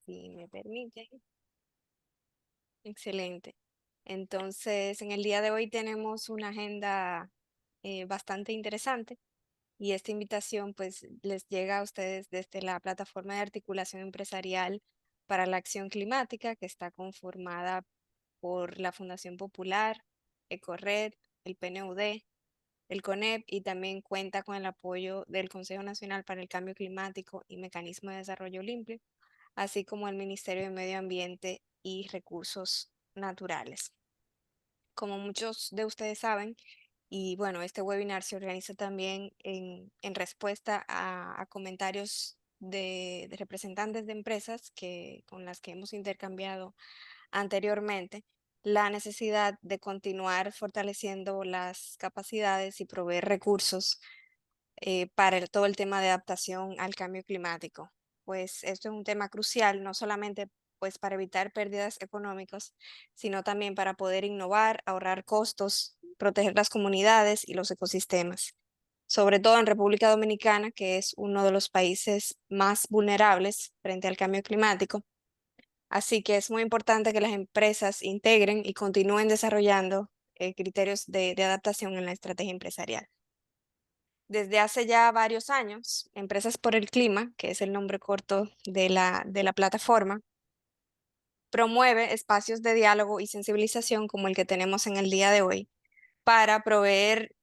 Si me permiten. Excelente. Entonces, en el día de hoy tenemos una agenda bastante interesante y esta invitación pues les llega a ustedes desde la plataforma de articulación empresarial para la acción climática que está conformada por la Fundación Popular, Ecorred, el PNUD, el CONEP y también cuenta con el apoyo del Consejo Nacional para el Cambio Climático y Mecanismo de Desarrollo Limpio, así como el Ministerio de Medio Ambiente y Recursos Naturales. Como muchos de ustedes saben, y bueno, este webinar se organiza también en respuesta a comentarios de representantes de empresas con las que hemos intercambiado anteriormente, la necesidad de continuar fortaleciendo las capacidades y proveer recursos para todo el tema de adaptación al cambio climático. Pues esto es un tema crucial, no solamente pues para evitar pérdidas económicas, sino también para poder innovar, ahorrar costos, proteger las comunidades y los ecosistemas. Sobre todo en República Dominicana, que es uno de los países más vulnerables frente al cambio climático. Así que es muy importante que las empresas integren y continúen desarrollando criterios de adaptación en la estrategia empresarial. Desde hace ya varios años, Empresas por el Clima, que es el nombre corto de la plataforma, promueve espacios de diálogo y sensibilización como el que tenemos en el día de hoy para proveer,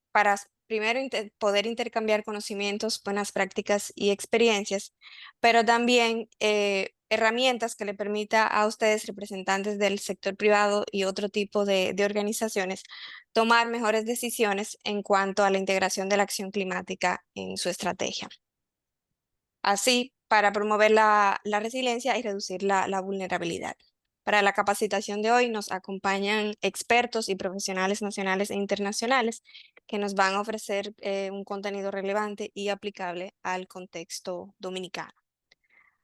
primero poder intercambiar conocimientos, buenas prácticas y experiencias, pero también herramientas que le permita a ustedes, representantes del sector privado y otro tipo de organizaciones, tomar mejores decisiones en cuanto a la integración de la acción climática en su estrategia. Así, para promover la resiliencia y reducir la vulnerabilidad. Para la capacitación de hoy nos acompañan expertos y profesionales nacionales e internacionales que nos van a ofrecer un contenido relevante y aplicable al contexto dominicano.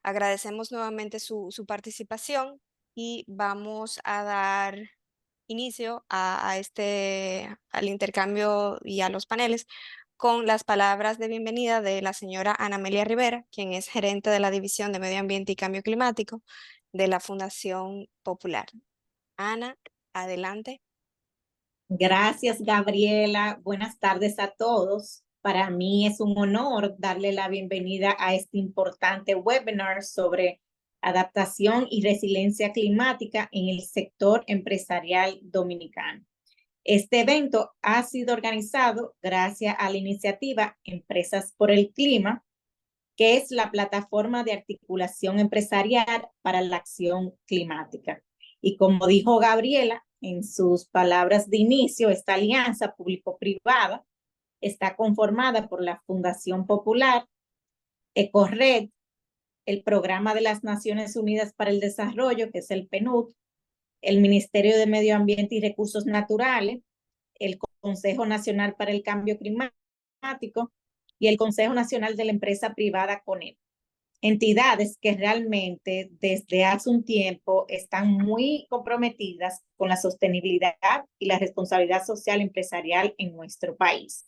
Agradecemos nuevamente su participación y vamos a dar inicio al intercambio y a los paneles con las palabras de bienvenida de la señora Ana Amelia Rivera, quien es gerente de la División de Medio Ambiente y Cambio Climático de la Fundación Popular. Ana, adelante. Gracias, Gabriela. Buenas tardes a todos. Para mí es un honor darle la bienvenida a este importante webinar sobre adaptación y resiliencia climática en el sector empresarial dominicano. Este evento ha sido organizado gracias a la iniciativa Empresas por el Clima, que es la plataforma de articulación empresarial para la acción climática. Y como dijo Gabriela en sus palabras de inicio, esta alianza público-privada está conformada por la Fundación Popular, Ecorred, el Programa de las Naciones Unidas para el Desarrollo, que es el PNUD, el Ministerio de Medio Ambiente y Recursos Naturales, el Consejo Nacional para el Cambio Climático y el Consejo Nacional de la Empresa Privada CONEP. Entidades que realmente desde hace un tiempo están muy comprometidas con la sostenibilidad y la responsabilidad social empresarial en nuestro país.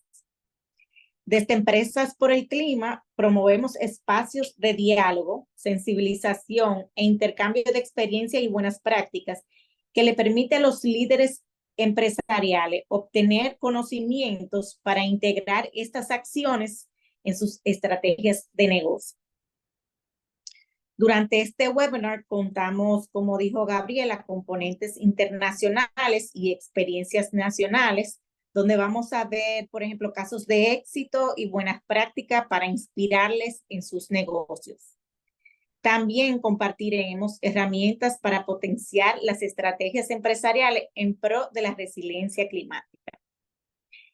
Desde Empresas por el Clima promovemos espacios de diálogo, sensibilización e intercambio de experiencia y buenas prácticas que le permite a los líderes empresariales obtener conocimientos para integrar estas acciones en sus estrategias de negocio. Durante este webinar contamos, como dijo Gabriela, componentes internacionales y experiencias nacionales, donde vamos a ver, por ejemplo, casos de éxito y buenas prácticas para inspirarles en sus negocios. También compartiremos herramientas para potenciar las estrategias empresariales en pro de la resiliencia climática.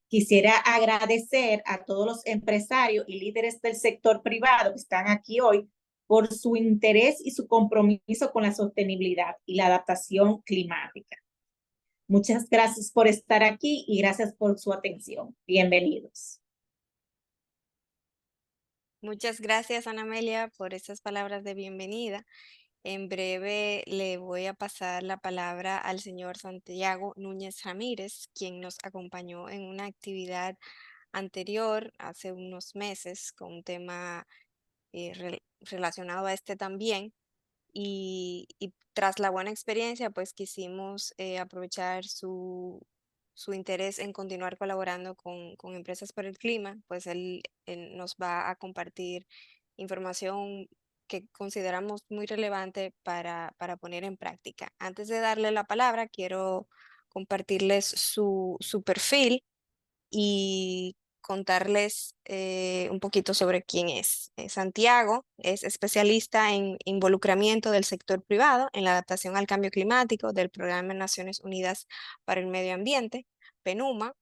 Quisiera agradecer a todos los empresarios y líderes del sector privado que están aquí hoy por su interés y su compromiso con la sostenibilidad y la adaptación climática. Muchas gracias por estar aquí y gracias por su atención. Bienvenidos. Muchas gracias, Ana Amelia, por esas palabras de bienvenida. En breve le voy a pasar la palabra al señor Santiago Núñez Ramírez, quien nos acompañó en una actividad anterior hace unos meses con un tema relacionado a este también. y tras la buena experiencia, pues quisimos aprovechar su interés en continuar colaborando con Empresas por el Clima, pues él nos va a compartir información que consideramos muy relevante para poner en práctica. Antes de darle la palabra, quiero compartirles su perfil y contarles un poquito sobre quién es. Santiago es especialista en involucramiento del sector privado en la adaptación al cambio climático del Programa de Naciones Unidas para el Medio Ambiente, PNUMA.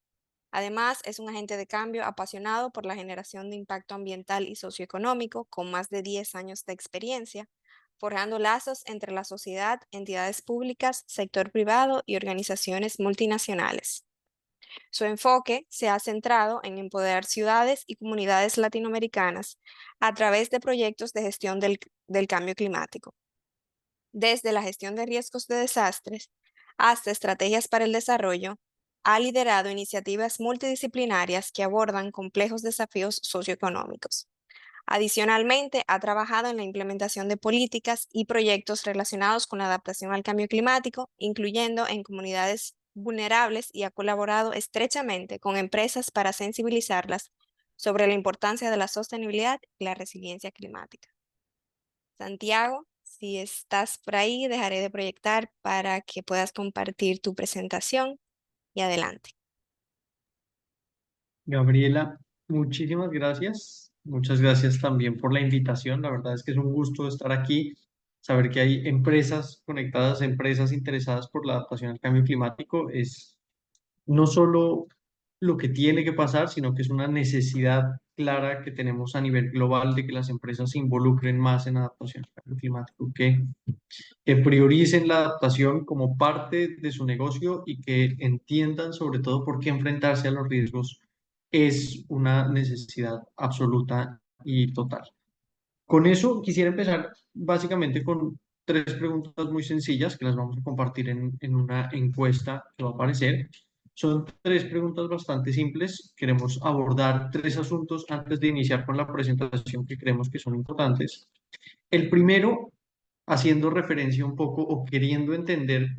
Además, es un agente de cambio apasionado por la generación de impacto ambiental y socioeconómico, con más de 10 años de experiencia, forjando lazos entre la sociedad, entidades públicas, sector privado y organizaciones multinacionales. Su enfoque se ha centrado en empoderar ciudades y comunidades latinoamericanas a través de proyectos de gestión del cambio climático, desde la gestión de riesgos de desastres hasta estrategias para el desarrollo. Ha liderado iniciativas multidisciplinarias que abordan complejos desafíos socioeconómicos. Adicionalmente, ha trabajado en la implementación de políticas y proyectos relacionados con la adaptación al cambio climático, incluyendo en comunidades vulnerables, y ha colaborado estrechamente con empresas para sensibilizarlas sobre la importancia de la sostenibilidad y la resiliencia climática. Santiago, si estás por ahí, dejaré de proyectar para que puedas compartir tu presentación y adelante. Gabriela, muchísimas gracias. Muchas gracias también por la invitación. La verdad es que es un gusto estar aquí, saber que hay empresas conectadas, empresas interesadas por la adaptación al cambio climático. Es no solo lo que tiene que pasar, sino que es una necesidad clara que tenemos a nivel global de que las empresas se involucren más en adaptación al cambio climático, que prioricen la adaptación como parte de su negocio y que entiendan sobre todo por qué enfrentarse a los riesgos es una necesidad absoluta y total. Con eso quisiera empezar básicamente con tres preguntas muy sencillas que las vamos a compartir en una encuesta que va a aparecer. Son tres preguntas bastante simples. Queremos abordar tres asuntos antes de iniciar con la presentación que creemos que son importantes. El primero, haciendo referencia un poco o queriendo entender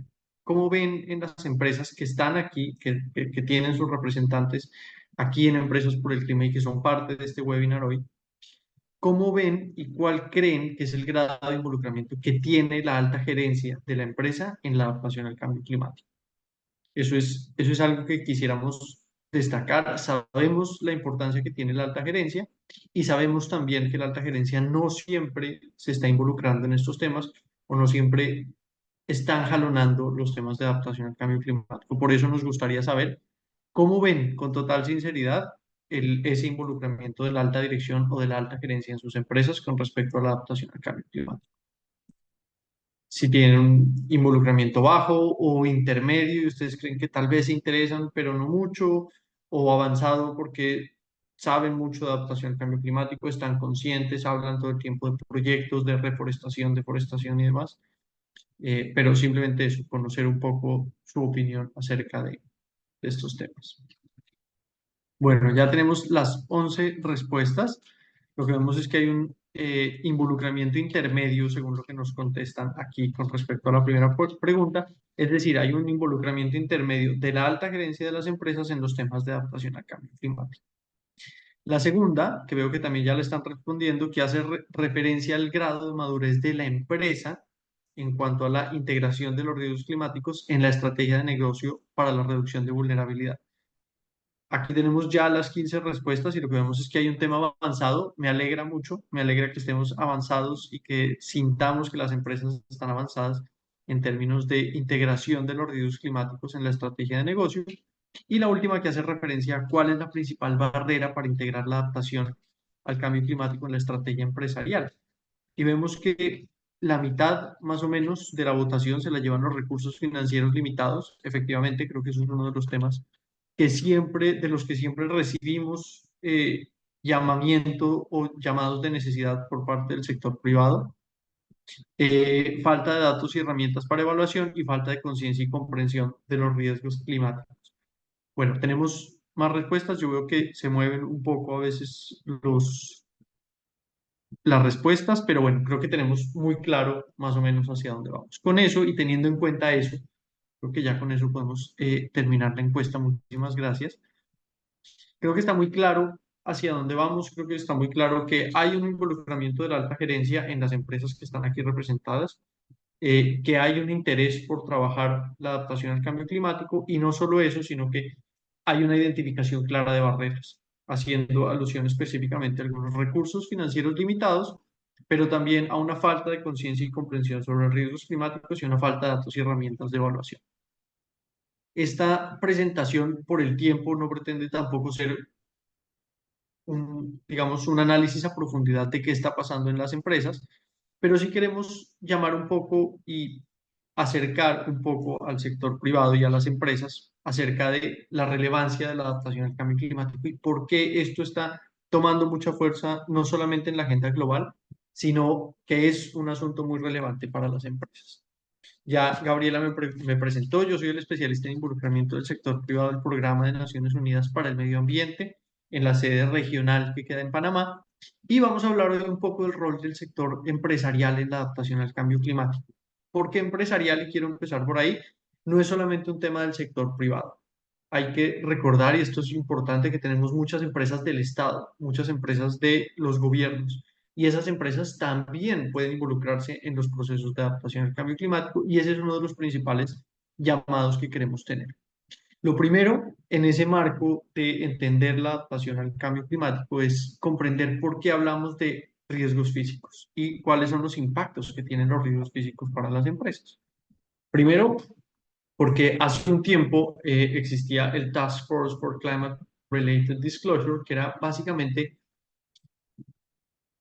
cómo ven en las empresas que están aquí, que tienen sus representantes aquí en Empresas por el Clima y que son parte de este webinar hoy, cómo ven y cuál creen que es el grado de involucramiento que tiene la alta gerencia de la empresa en la adaptación al cambio climático. Eso es algo que quisiéramos destacar. Sabemos la importancia que tiene la alta gerencia y sabemos también que la alta gerencia no siempre se está involucrando en estos temas o no siempre están jalonando los temas de adaptación al cambio climático. Por eso nos gustaría saber cómo ven con total sinceridad ese involucramiento de la alta dirección o de la alta gerencia en sus empresas con respecto a la adaptación al cambio climático. Si tienen un involucramiento bajo o intermedio y ustedes creen que tal vez se interesan, pero no mucho, o avanzado porque saben mucho de adaptación al cambio climático, están conscientes, hablan todo el tiempo de proyectos de reforestación, deforestación y demás, pero simplemente eso, conocer un poco su opinión acerca de estos temas. Bueno, ya tenemos las 11 respuestas. Lo que vemos es que hay un involucramiento intermedio, según lo que nos contestan aquí con respecto a la primera pregunta. Es decir, hay un involucramiento intermedio de la alta gerencia de las empresas en los temas de adaptación al cambio climático. La segunda, que veo que también ya le están respondiendo, que hace referencia al grado de madurez de la empresa en cuanto a la integración de los riesgos climáticos en la estrategia de negocio para la reducción de vulnerabilidad. Aquí tenemos ya las 15 respuestas y lo que vemos es que hay un tema avanzado. Me alegra mucho, me alegra que estemos avanzados y que sintamos que las empresas están avanzadas en términos de integración de los riesgos climáticos en la estrategia de negocio. Y la última que hace referencia a cuál es la principal barrera para integrar la adaptación al cambio climático en la estrategia empresarial. Y vemos que la mitad más o menos de la votación se la llevan los recursos financieros limitados. Efectivamente, creo que eso es uno de los temas de los que siempre recibimos llamamiento o llamados de necesidad por parte del sector privado. Falta de datos y herramientas para evaluación y falta de conciencia y comprensión de los riesgos climáticos. Bueno, tenemos más respuestas. Yo veo que se mueven un poco a veces las respuestas, pero bueno, creo que tenemos muy claro más o menos hacia dónde vamos. Con eso y teniendo en cuenta eso, creo que ya con eso podemos terminar la encuesta. Muchísimas gracias. Creo que está muy claro hacia dónde vamos, creo que está muy claro que hay un involucramiento de la alta gerencia en las empresas que están aquí representadas, que hay un interés por trabajar la adaptación al cambio climático y no solo eso, sino que hay una identificación clara de barreras, haciendo alusión específicamente a algunos recursos financieros limitados, pero también a una falta de conciencia y comprensión sobre los riesgos climáticos y una falta de datos y herramientas de evaluación. Esta presentación por el tiempo no pretende tampoco ser digamos, un análisis a profundidad de qué está pasando en las empresas, pero sí queremos llamar un poco y acercar un poco al sector privado y a las empresas acerca de la relevancia de la adaptación al cambio climático y por qué esto está tomando mucha fuerza no solamente en la agenda global, sino que es un asunto muy relevante para las empresas. Ya Gabriela me presentó, yo soy el especialista en involucramiento del sector privado del Programa de Naciones Unidas para el Medio Ambiente en la sede regional que queda en Panamá y vamos a hablar hoy un poco del rol del sector empresarial en la adaptación al cambio climático. ¿Por qué empresarial? Y quiero empezar por ahí. No es solamente un tema del sector privado. Hay que recordar, y esto es importante, que tenemos muchas empresas del Estado, muchas empresas de los gobiernos y esas empresas también pueden involucrarse en los procesos de adaptación al cambio climático y ese es uno de los principales llamados que queremos tener. Lo primero, en ese marco de entender la adaptación al cambio climático, es comprender por qué hablamos de riesgos físicos y cuáles son los impactos que tienen los riesgos físicos para las empresas. Primero, porque hace un tiempo existía el Task Force for Climate Related Disclosure, que era básicamente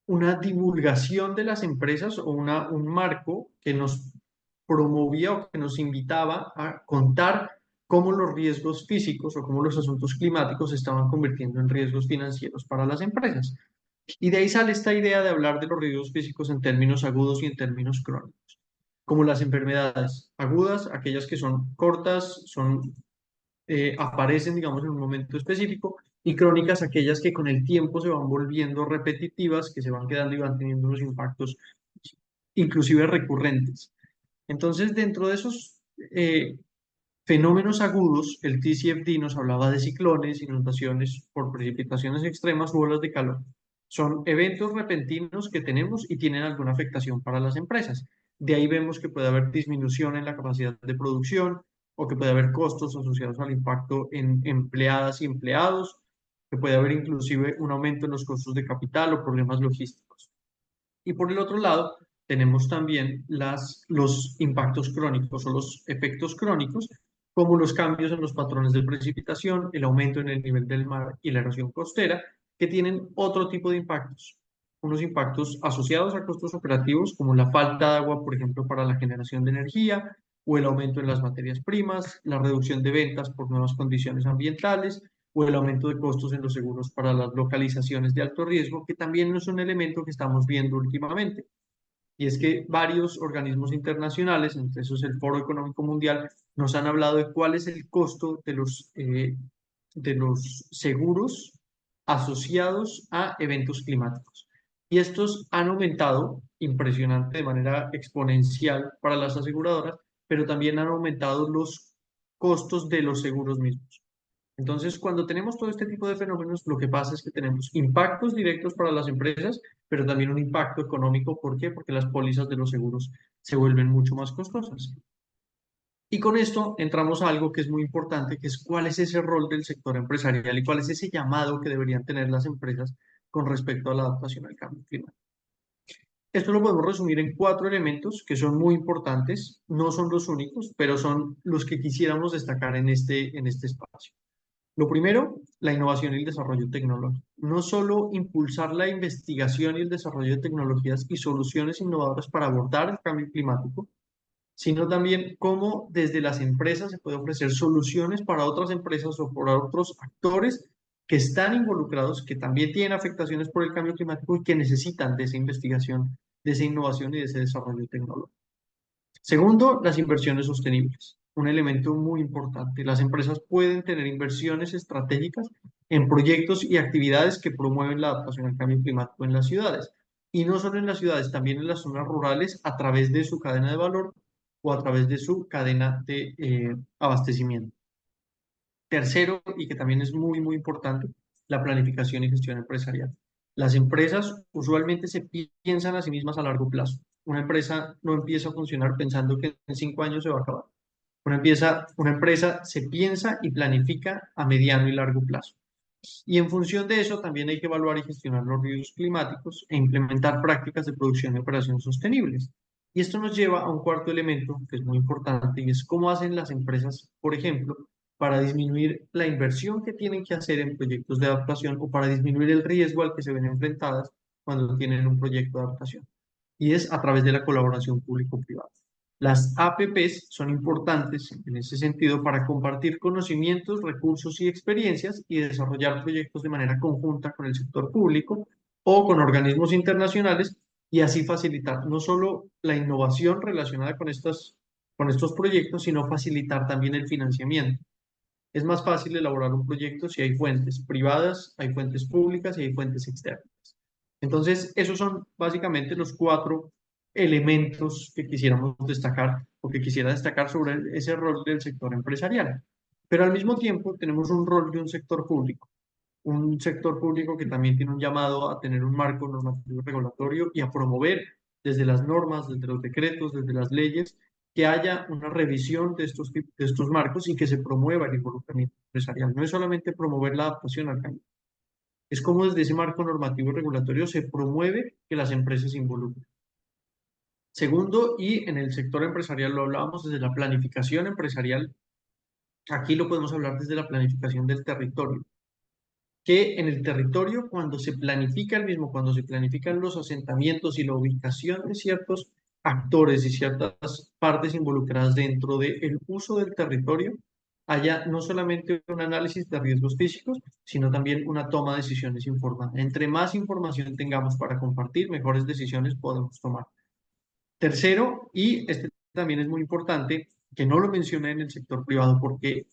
una divulgación de las empresas o un marco que nos promovía o que nos invitaba a contar cómo los riesgos físicos o cómo los asuntos climáticos se estaban convirtiendo en riesgos financieros para las empresas. Y de ahí sale esta idea de hablar de los riesgos físicos en términos agudos y en términos crónicos, como las enfermedades agudas, aquellas que son cortas, aparecen, digamos, en un momento específico, y crónicas, aquellas que con el tiempo se van volviendo repetitivas, que se van quedando y van teniendo unos impactos inclusive recurrentes. Entonces, dentro de esos fenómenos agudos, el TCFD nos hablaba de ciclones, inundaciones por precipitaciones extremas u olas de calor. Son eventos repentinos que tenemos y tienen alguna afectación para las empresas. De ahí vemos que puede haber disminución en la capacidad de producción o que puede haber costos asociados al impacto en empleadas y empleados, que puede haber inclusive un aumento en los costos de capital o problemas logísticos. Y por el otro lado, tenemos también los impactos crónicos o los efectos crónicos, como los cambios en los patrones de precipitación, el aumento en el nivel del mar y la erosión costera, que tienen otro tipo de impactos. Unos impactos asociados a costos operativos, como la falta de agua, por ejemplo, para la generación de energía, o el aumento en las materias primas, la reducción de ventas por nuevas condiciones ambientales, o el aumento de costos en los seguros para las localizaciones de alto riesgo, que también no es un elemento que estamos viendo últimamente. Y es que varios organismos internacionales, entre esos el Foro Económico Mundial, nos han hablado de cuál es el costo de los seguros asociados a eventos climáticos. Y estos han aumentado impresionante de manera exponencial para las aseguradoras, pero también han aumentado los costos de los seguros mismos. Entonces, cuando tenemos todo este tipo de fenómenos, lo que pasa es que tenemos impactos directos para las empresas, pero también un impacto económico. ¿Por qué? Porque las pólizas de los seguros se vuelven mucho más costosas. Y con esto entramos a algo que es muy importante, que es cuál es ese rol del sector empresarial y cuál es ese llamado que deberían tener las empresas con respecto a la adaptación al cambio climático. Esto lo podemos resumir en 4 elementos que son muy importantes, no son los únicos, pero son los que quisiéramos destacar en este espacio. Lo primero, la innovación y el desarrollo tecnológico. No solo impulsar la investigación y el desarrollo de tecnologías y soluciones innovadoras para abordar el cambio climático, sino también cómo desde las empresas se puede ofrecer soluciones para otras empresas o para otros actores que están involucrados, que también tienen afectaciones por el cambio climático y que necesitan de esa investigación, de esa innovación y de ese desarrollo tecnológico. Segundo, las inversiones sostenibles. Un elemento muy importante. Las empresas pueden tener inversiones estratégicas en proyectos y actividades que promueven la adaptación al cambio climático en las ciudades. y no solo en las ciudades, también en las zonas rurales a través de su cadena de valor o a través de su cadena de abastecimiento. Tercero, y que también es muy importante, la planificación y gestión empresarial. Las empresas usualmente se piensan a sí mismas a largo plazo. Una empresa no empieza a funcionar pensando que en 5 años se va a acabar. Una empresa se piensa y planifica a mediano y largo plazo. Y en función de eso también hay que evaluar y gestionar los riesgos climáticos e implementar prácticas de producción y operación sostenibles. Y esto nos lleva a un cuarto elemento que es muy importante y es cómo hacen las empresas, por ejemplo, para disminuir la inversión que tienen que hacer en proyectos de adaptación o para disminuir el riesgo al que se ven enfrentadas cuando tienen un proyecto de adaptación. Y es a través de la colaboración público-privada. Las APPs son importantes en ese sentido para compartir conocimientos, recursos y experiencias y desarrollar proyectos de manera conjunta con el sector público o con organismos internacionales y así facilitar no solo la innovación relacionada con estos proyectos, sino facilitar también el financiamiento. Es más fácil elaborar un proyecto si hay fuentes privadas, hay fuentes públicas y hay fuentes externas. Entonces, esos son básicamente los 4 elementos que quisiéramos destacar o que quisiera destacar sobre ese rol del sector empresarial. Pero al mismo tiempo tenemos un rol de un sector público que también tiene un llamado a tener un marco normativo y regulatorio y a promover desde las normas, desde los decretos, desde las leyes, que haya una revisión de estos marcos y que se promueva el involucramiento empresarial. No es solamente promover la adaptación al cambio, es como desde ese marco normativo y regulatorio se promueve que las empresas se involucren. Segundo, y en el sector empresarial lo hablábamos desde la planificación empresarial, aquí lo podemos hablar desde la planificación del territorio, que en el territorio cuando se planifica el mismo, cuando se planifican los asentamientos y la ubicación de ciertos actores y ciertas partes involucradas dentro del uso del territorio, haya no solamente un análisis de riesgos físicos, sino también una toma de decisiones informada. Entre más información tengamos para compartir, mejores decisiones podemos tomar. Tercero, y este también es muy importante, que no lo mencioné en el sector privado porque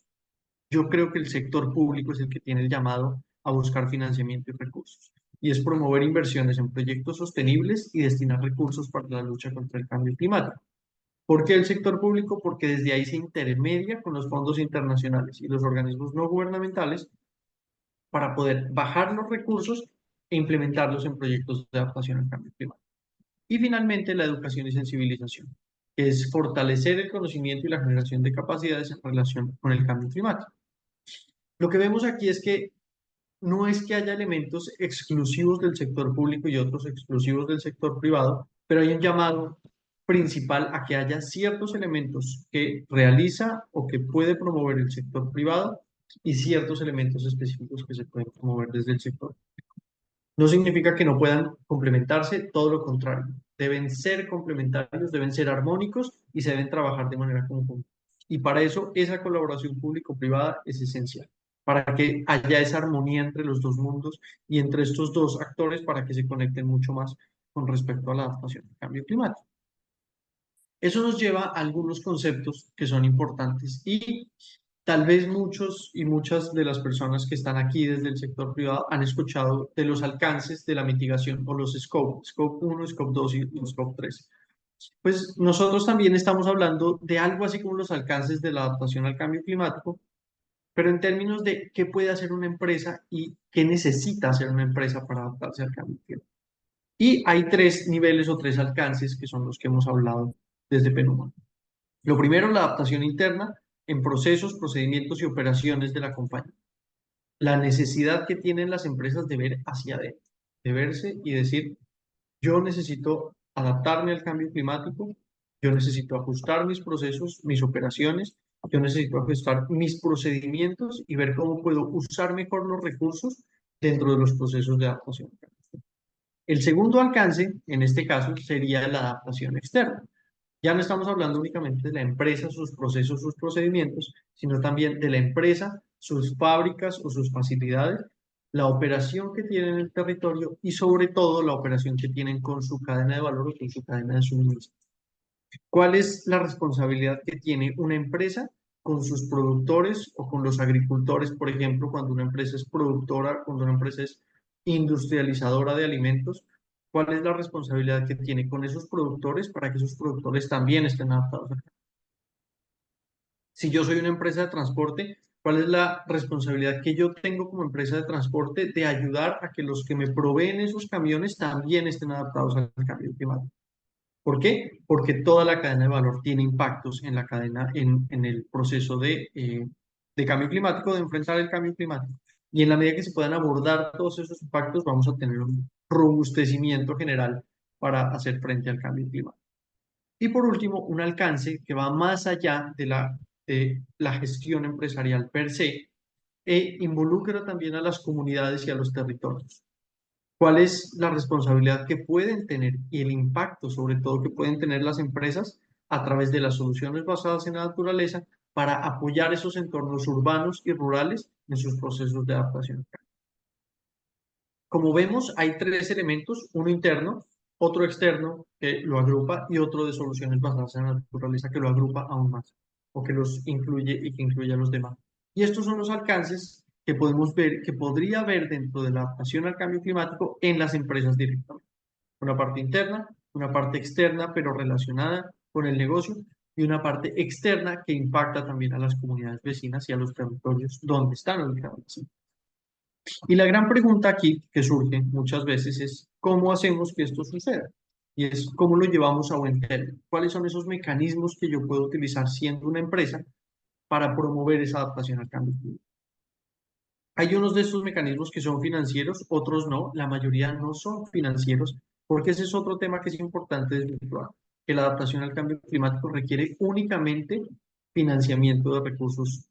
yo creo que el sector público es el que tiene el llamado a buscar financiamiento y recursos. Y es promover inversiones en proyectos sostenibles y destinar recursos para la lucha contra el cambio climático. ¿Por qué el sector público? Porque desde ahí se intermedia con los fondos internacionales y los organismos no gubernamentales para poder bajar los recursos e implementarlos en proyectos de adaptación al cambio climático. Y finalmente, la educación y sensibilización, que es fortalecer el conocimiento y la generación de capacidades en relación con el cambio climático. Lo que vemos aquí es que no es que haya elementos exclusivos del sector público y otros exclusivos del sector privado, pero hay un llamado principal a que haya ciertos elementos que realiza o que puede promover el sector privado y ciertos elementos específicos que se pueden promover desde el sector. No significa que no puedan complementarse, todo lo contrario. Deben ser complementarios, deben ser armónicos y se deben trabajar de manera conjunta. Y para eso esa colaboración público-privada es esencial, para que haya esa armonía entre los dos mundos y entre estos dos actores para que se conecten mucho más con respecto a la adaptación al cambio climático. Eso nos lleva a algunos conceptos que son importantes y tal vez muchos y muchas de las personas que están aquí desde el sector privado han escuchado de los alcances de la mitigación o los scope 1, scope 2 y scope 3. Pues nosotros también estamos hablando de algo así como los alcances de la adaptación al cambio climático, pero en términos de qué puede hacer una empresa y qué necesita hacer una empresa para adaptarse al cambio climático. Y hay 3 niveles o 3 alcances que son los que hemos hablado desde Penuma. Lo primero, la adaptación interna en procesos, procedimientos y operaciones de la compañía. La necesidad que tienen las empresas de ver hacia adentro, de verse y decir, yo necesito adaptarme al cambio climático, yo necesito ajustar mis procesos, mis operaciones, yo necesito ajustar mis procedimientos y ver cómo puedo usar mejor los recursos dentro de los procesos de adaptación. El segundo alcance, en este caso, sería la adaptación externa. Ya no estamos hablando únicamente de la empresa, sus procesos, sus procedimientos, sino también de la empresa, sus fábricas o sus facilidades, la operación que tienen en el territorio y sobre todo la operación que tienen con su cadena de valor o con su cadena de suministro. ¿Cuál es la responsabilidad que tiene una empresa con sus productores o con los agricultores, por ejemplo, cuando una empresa es productora, cuando una empresa es industrializadora de alimentos? ¿Cuál es la responsabilidad que tiene con esos productores para que esos productores también estén adaptados? Si yo soy una empresa de transporte, ¿cuál es la responsabilidad que yo tengo como empresa de transporte de ayudar a que los que me proveen esos camiones también estén adaptados al cambio climático? ¿Por qué? Porque toda la cadena de valor tiene impactos en la cadena, en el proceso de cambio climático, de enfrentar el cambio climático. Y en la medida que se puedan abordar todos esos impactos, vamos a tener un robustecimiento general para hacer frente al cambio climático. Y por último, un alcance que va más allá de la gestión empresarial per se e involucra también a las comunidades y a los territorios. ¿Cuál es la responsabilidad que pueden tener y el impacto, sobre todo, que pueden tener las empresas a través de las soluciones basadas en la naturaleza para apoyar esos entornos urbanos y rurales en sus procesos de adaptación? Como vemos, hay tres elementos, uno interno, otro externo que lo agrupa y otro de soluciones basadas en la naturaleza que lo agrupa aún más o que los incluye y que incluye a los demás. Y estos son los alcances que podemos ver, que podría haber dentro de la adaptación al cambio climático en las empresas directamente. Una parte interna, una parte externa, pero relacionada con el negocio, y una parte externa que impacta también a las comunidades vecinas y a los territorios donde están ubicados. Y la gran pregunta aquí que surge muchas veces es ¿cómo hacemos que esto suceda? Y es ¿cómo lo llevamos a buen término? ¿Cuáles son esos mecanismos que yo puedo utilizar siendo una empresa para promover esa adaptación al cambio climático? Hay unos de estos mecanismos que son financieros, otros no, la mayoría no son financieros, porque ese es otro tema que es importante desvirtuar, que la adaptación al cambio climático requiere únicamente financiamiento de recursos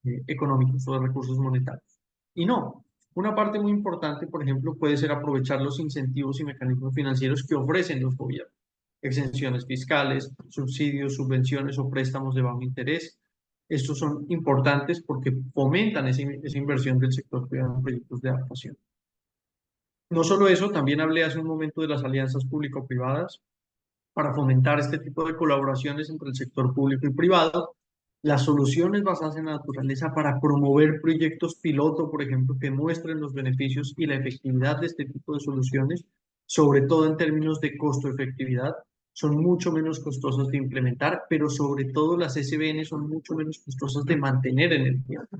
económicos o de recursos monetarios. Y no, una parte muy importante, por ejemplo, puede ser aprovechar los incentivos y mecanismos financieros que ofrecen los gobiernos, exenciones fiscales, subsidios, subvenciones o préstamos de bajo interés. Estos son importantes porque fomentan esa inversión del sector privado en proyectos de adaptación. No solo eso, también hablé hace un momento de las alianzas público-privadas para fomentar este tipo de colaboraciones entre el sector público y privado, las soluciones basadas en la naturaleza para promover proyectos piloto, por ejemplo, que muestren los beneficios y la efectividad de este tipo de soluciones, sobre todo en términos de costo-efectividad, son mucho menos costosas de implementar, pero sobre todo las SBN son mucho menos costosas de mantener en el tiempo.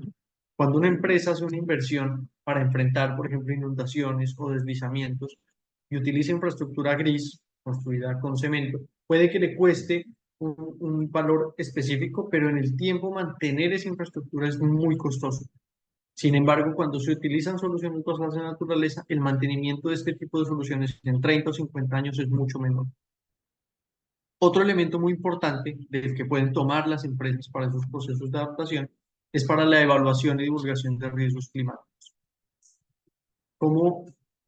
Cuando una empresa hace una inversión para enfrentar, por ejemplo, inundaciones o deslizamientos y utiliza infraestructura gris construida con cemento, puede que le cueste un valor específico, pero en el tiempo mantener esa infraestructura es muy costoso. Sin embargo, cuando se utilizan soluciones basadas en la naturaleza, el mantenimiento de este tipo de soluciones en 30 o 50 años es mucho menor. Otro elemento muy importante del que pueden tomar las empresas para esos procesos de adaptación es para la evaluación y divulgación de riesgos climáticos. Cómo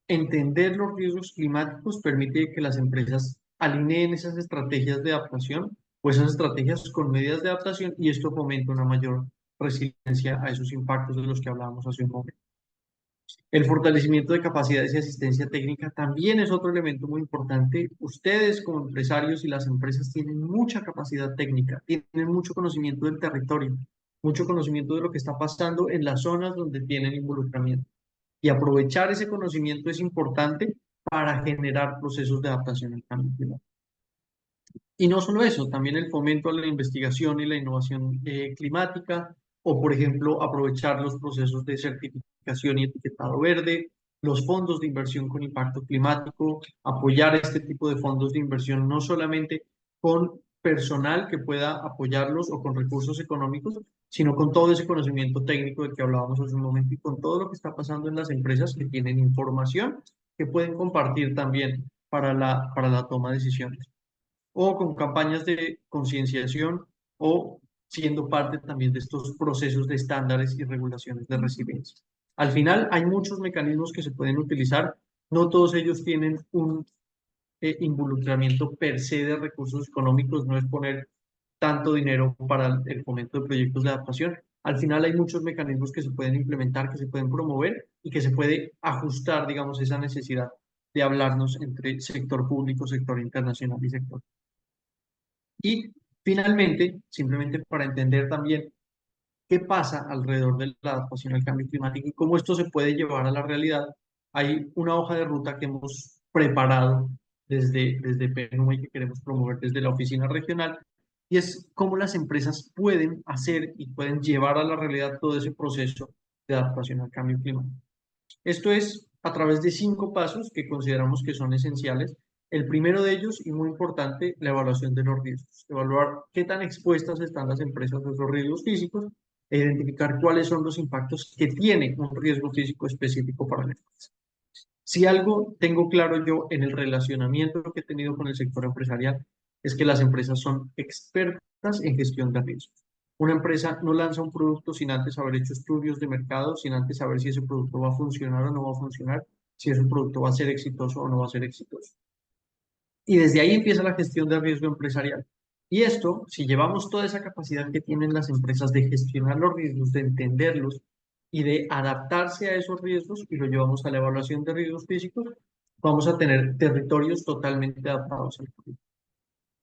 entender los riesgos climáticos permite que las empresas alineen esas estrategias de adaptación o esas estrategias con medidas de adaptación y esto fomenta una mayor resiliencia a esos impactos de los que hablábamos hace un momento. El fortalecimiento de capacidades y asistencia técnica también es otro elemento muy importante. Ustedes como empresarios y las empresas tienen mucha capacidad técnica, tienen mucho conocimiento del territorio, mucho conocimiento de lo que está pasando en las zonas donde tienen involucramiento. Y aprovechar ese conocimiento es importante para generar procesos de adaptación al cambio climático. Y no solo eso, también el fomento a la investigación y la innovación climática, o por ejemplo, aprovechar los procesos de certificación y etiquetado verde, los fondos de inversión con impacto climático, apoyar este tipo de fondos de inversión no solamente con personal que pueda apoyarlos o con recursos económicos, sino con todo ese conocimiento técnico del que hablábamos hace un momento y con todo lo que está pasando en las empresas que tienen información que pueden compartir también para la toma de decisiones o con campañas de concienciación o siendo parte también de estos procesos de estándares y regulaciones de resiliencia. Al final hay muchos mecanismos que se pueden utilizar, no todos ellos tienen un involucramiento per se de recursos económicos, no es poner tanto dinero para el fomento de proyectos de adaptación. Al final hay muchos mecanismos que se pueden implementar, que se pueden promover y que se puede ajustar, digamos, esa necesidad de hablarnos entre sector público, sector internacional y sector. Y finalmente, simplemente para entender también qué pasa alrededor de la adaptación al cambio climático y cómo esto se puede llevar a la realidad, hay una hoja de ruta que hemos preparado desde PNUMA y que queremos promover desde la oficina regional, y es cómo las empresas pueden hacer y pueden llevar a la realidad todo ese proceso de adaptación al cambio climático. Esto es a través de 5 pasos que consideramos que son esenciales. El primero de ellos, y muy importante, la evaluación de los riesgos. Evaluar qué tan expuestas están las empresas a esos riesgos físicos e identificar cuáles son los impactos que tiene un riesgo físico específico para la empresa. Si algo tengo claro yo en el relacionamiento que he tenido con el sector empresarial, es que las empresas son expertas en gestión de riesgos. Una empresa no lanza un producto sin antes haber hecho estudios de mercado, sin antes saber si ese producto va a funcionar o no va a funcionar, si ese producto va a ser exitoso o no va a ser exitoso. Y desde ahí empieza la gestión de riesgo empresarial. Y esto, si llevamos toda esa capacidad que tienen las empresas de gestionar los riesgos, de entenderlos y de adaptarse a esos riesgos y lo llevamos a la evaluación de riesgos físicos, vamos a tener territorios totalmente adaptados al cambio.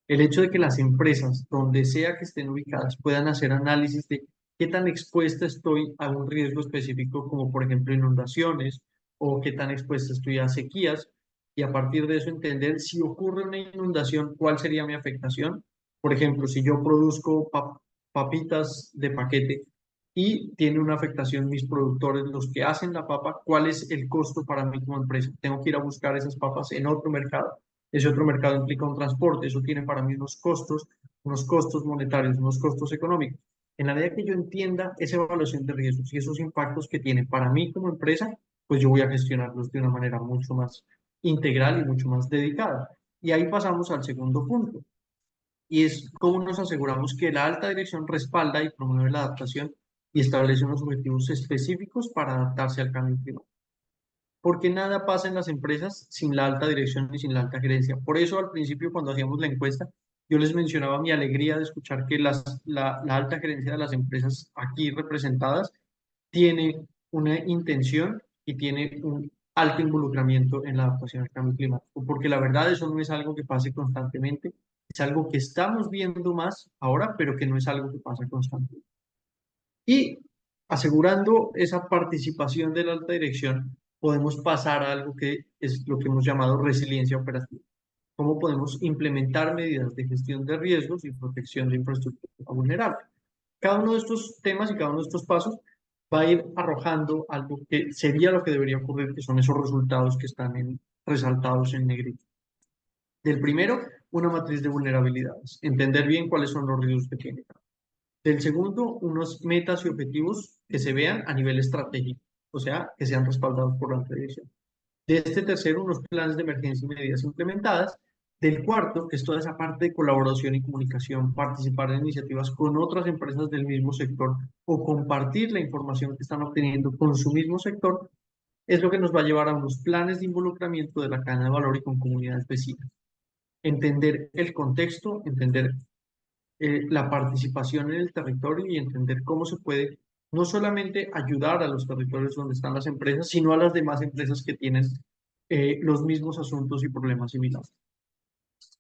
El hecho de que las empresas, donde sea que estén ubicadas, puedan hacer análisis de qué tan expuesta estoy a un riesgo específico, como por ejemplo inundaciones, o qué tan expuesta estoy a sequías, y a partir de eso entender si ocurre una inundación, cuál sería mi afectación. Por ejemplo, si yo produzco papitas de paquete y tiene una afectación mis productores, los que hacen la papa, ¿cuál es el costo para mí como empresa? Tengo que ir a buscar esas papas en otro mercado. Ese otro mercado implica un transporte, eso tiene para mí unos costos monetarios, unos costos económicos. En la medida que yo entienda esa evaluación de riesgos y esos impactos que tiene para mí como empresa, pues yo voy a gestionarlos de una manera mucho más integral y mucho más dedicada. Y ahí pasamos al segundo punto, y es cómo nos aseguramos que la alta dirección respalda y promueve la adaptación y establece unos objetivos específicos para adaptarse al cambio climático. Porque nada pasa en las empresas sin la alta dirección y sin la alta gerencia. Por eso al principio cuando hacíamos la encuesta, yo les mencionaba mi alegría de escuchar que la alta gerencia de las empresas aquí representadas tiene una intención y tiene un alto involucramiento en la adaptación al cambio climático, porque la verdad eso no es algo que pase constantemente, es algo que estamos viendo más ahora, pero que no es algo que pasa constantemente. Y asegurando esa participación de la alta dirección, podemos pasar a algo que es lo que hemos llamado resiliencia operativa. ¿Cómo podemos implementar medidas de gestión de riesgos y protección de infraestructura vulnerable? Cada uno de estos temas y cada uno de estos pasos va a ir arrojando algo que sería lo que debería ocurrir, que son esos resultados que están resaltados en negrito. Del primero, una matriz de vulnerabilidades. Entender bien cuáles son los riesgos que tiene. Del segundo, unos metas y objetivos que se vean a nivel estratégico, o sea, que sean respaldados por la alta dirección. De este tercero, unos planes de emergencia y medidas implementadas. Del cuarto, que es toda esa parte de colaboración y comunicación, participar en iniciativas con otras empresas del mismo sector o compartir la información que están obteniendo con su mismo sector, es lo que nos va a llevar a unos planes de involucramiento de la cadena de valor y con comunidades vecinas. Entender el contexto, entender la participación en el territorio y entender cómo se puede no solamente ayudar a los territorios donde están las empresas, sino a las demás empresas que tienen los mismos asuntos y problemas similares.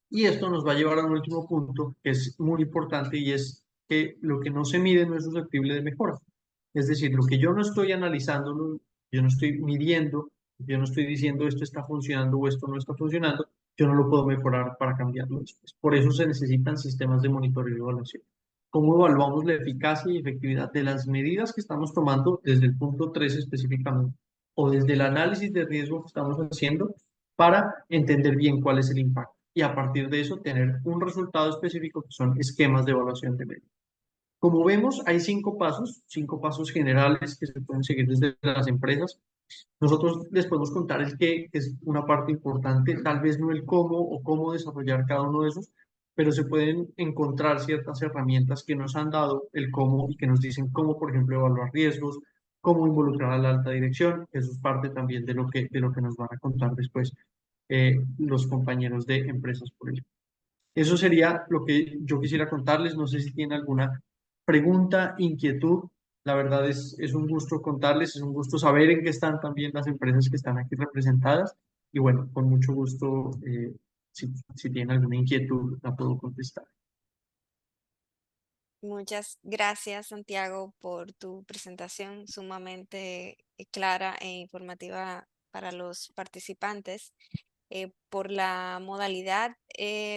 Y esto nos va a llevar a un último punto que es muy importante y es que lo que no se mide no es susceptible de mejora. Es decir, lo que yo no estoy analizando, yo no estoy midiendo, yo no estoy diciendo esto está funcionando o esto no está funcionando, yo no lo puedo mejorar para cambiarlo después. Por eso se necesitan sistemas de monitoreo y evaluación. ¿Cómo evaluamos la eficacia y efectividad de las medidas que estamos tomando desde el punto 3 específicamente o desde el análisis de riesgo que estamos haciendo para entender bien cuál es el impacto y a partir de eso tener un resultado específico que son esquemas de evaluación de medidas? Como vemos, hay 5 pasos generales que se pueden seguir desde las empresas. Nosotros les podemos contar el qué, que es una parte importante, tal vez no el cómo o cómo desarrollar cada uno de esos, pero se pueden encontrar ciertas herramientas que nos han dado el cómo y que nos dicen cómo, por ejemplo, evaluar riesgos, cómo involucrar a la alta dirección, que eso es parte también de lo que nos van a contar después los compañeros de empresas por ello. Eso sería lo que yo quisiera contarles. No sé si tienen alguna pregunta, inquietud. La verdad es un gusto contarles, es un gusto saber en qué están también las empresas que están aquí representadas. Y bueno, con mucho gusto, si tienen alguna inquietud, la puedo contestar. Muchas gracias, Santiago, por tu presentación sumamente clara e informativa para los participantes. Por la modalidad,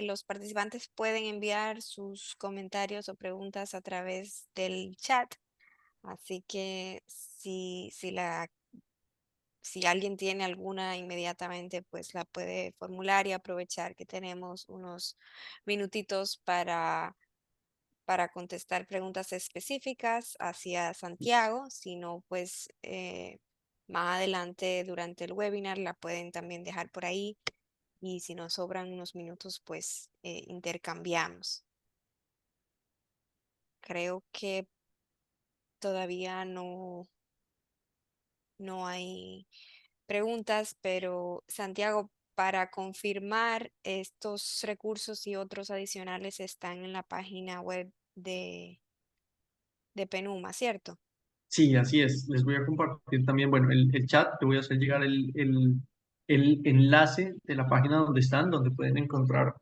los participantes pueden enviar sus comentarios o preguntas a través del chat. Así que si alguien tiene alguna inmediatamente, pues la puede formular y aprovechar que tenemos unos minutitos para contestar preguntas específicas hacia Santiago. Si no, pues más adelante durante el webinar la pueden también dejar por ahí y si nos sobran unos minutos, pues intercambiamos. Creo que todavía no hay preguntas, pero Santiago, para confirmar, estos recursos y otros adicionales están en la página web de Penuma, ¿cierto? Sí, así es. Les voy a compartir también, bueno, el chat, te voy a hacer llegar el enlace de la página donde están, donde pueden encontrar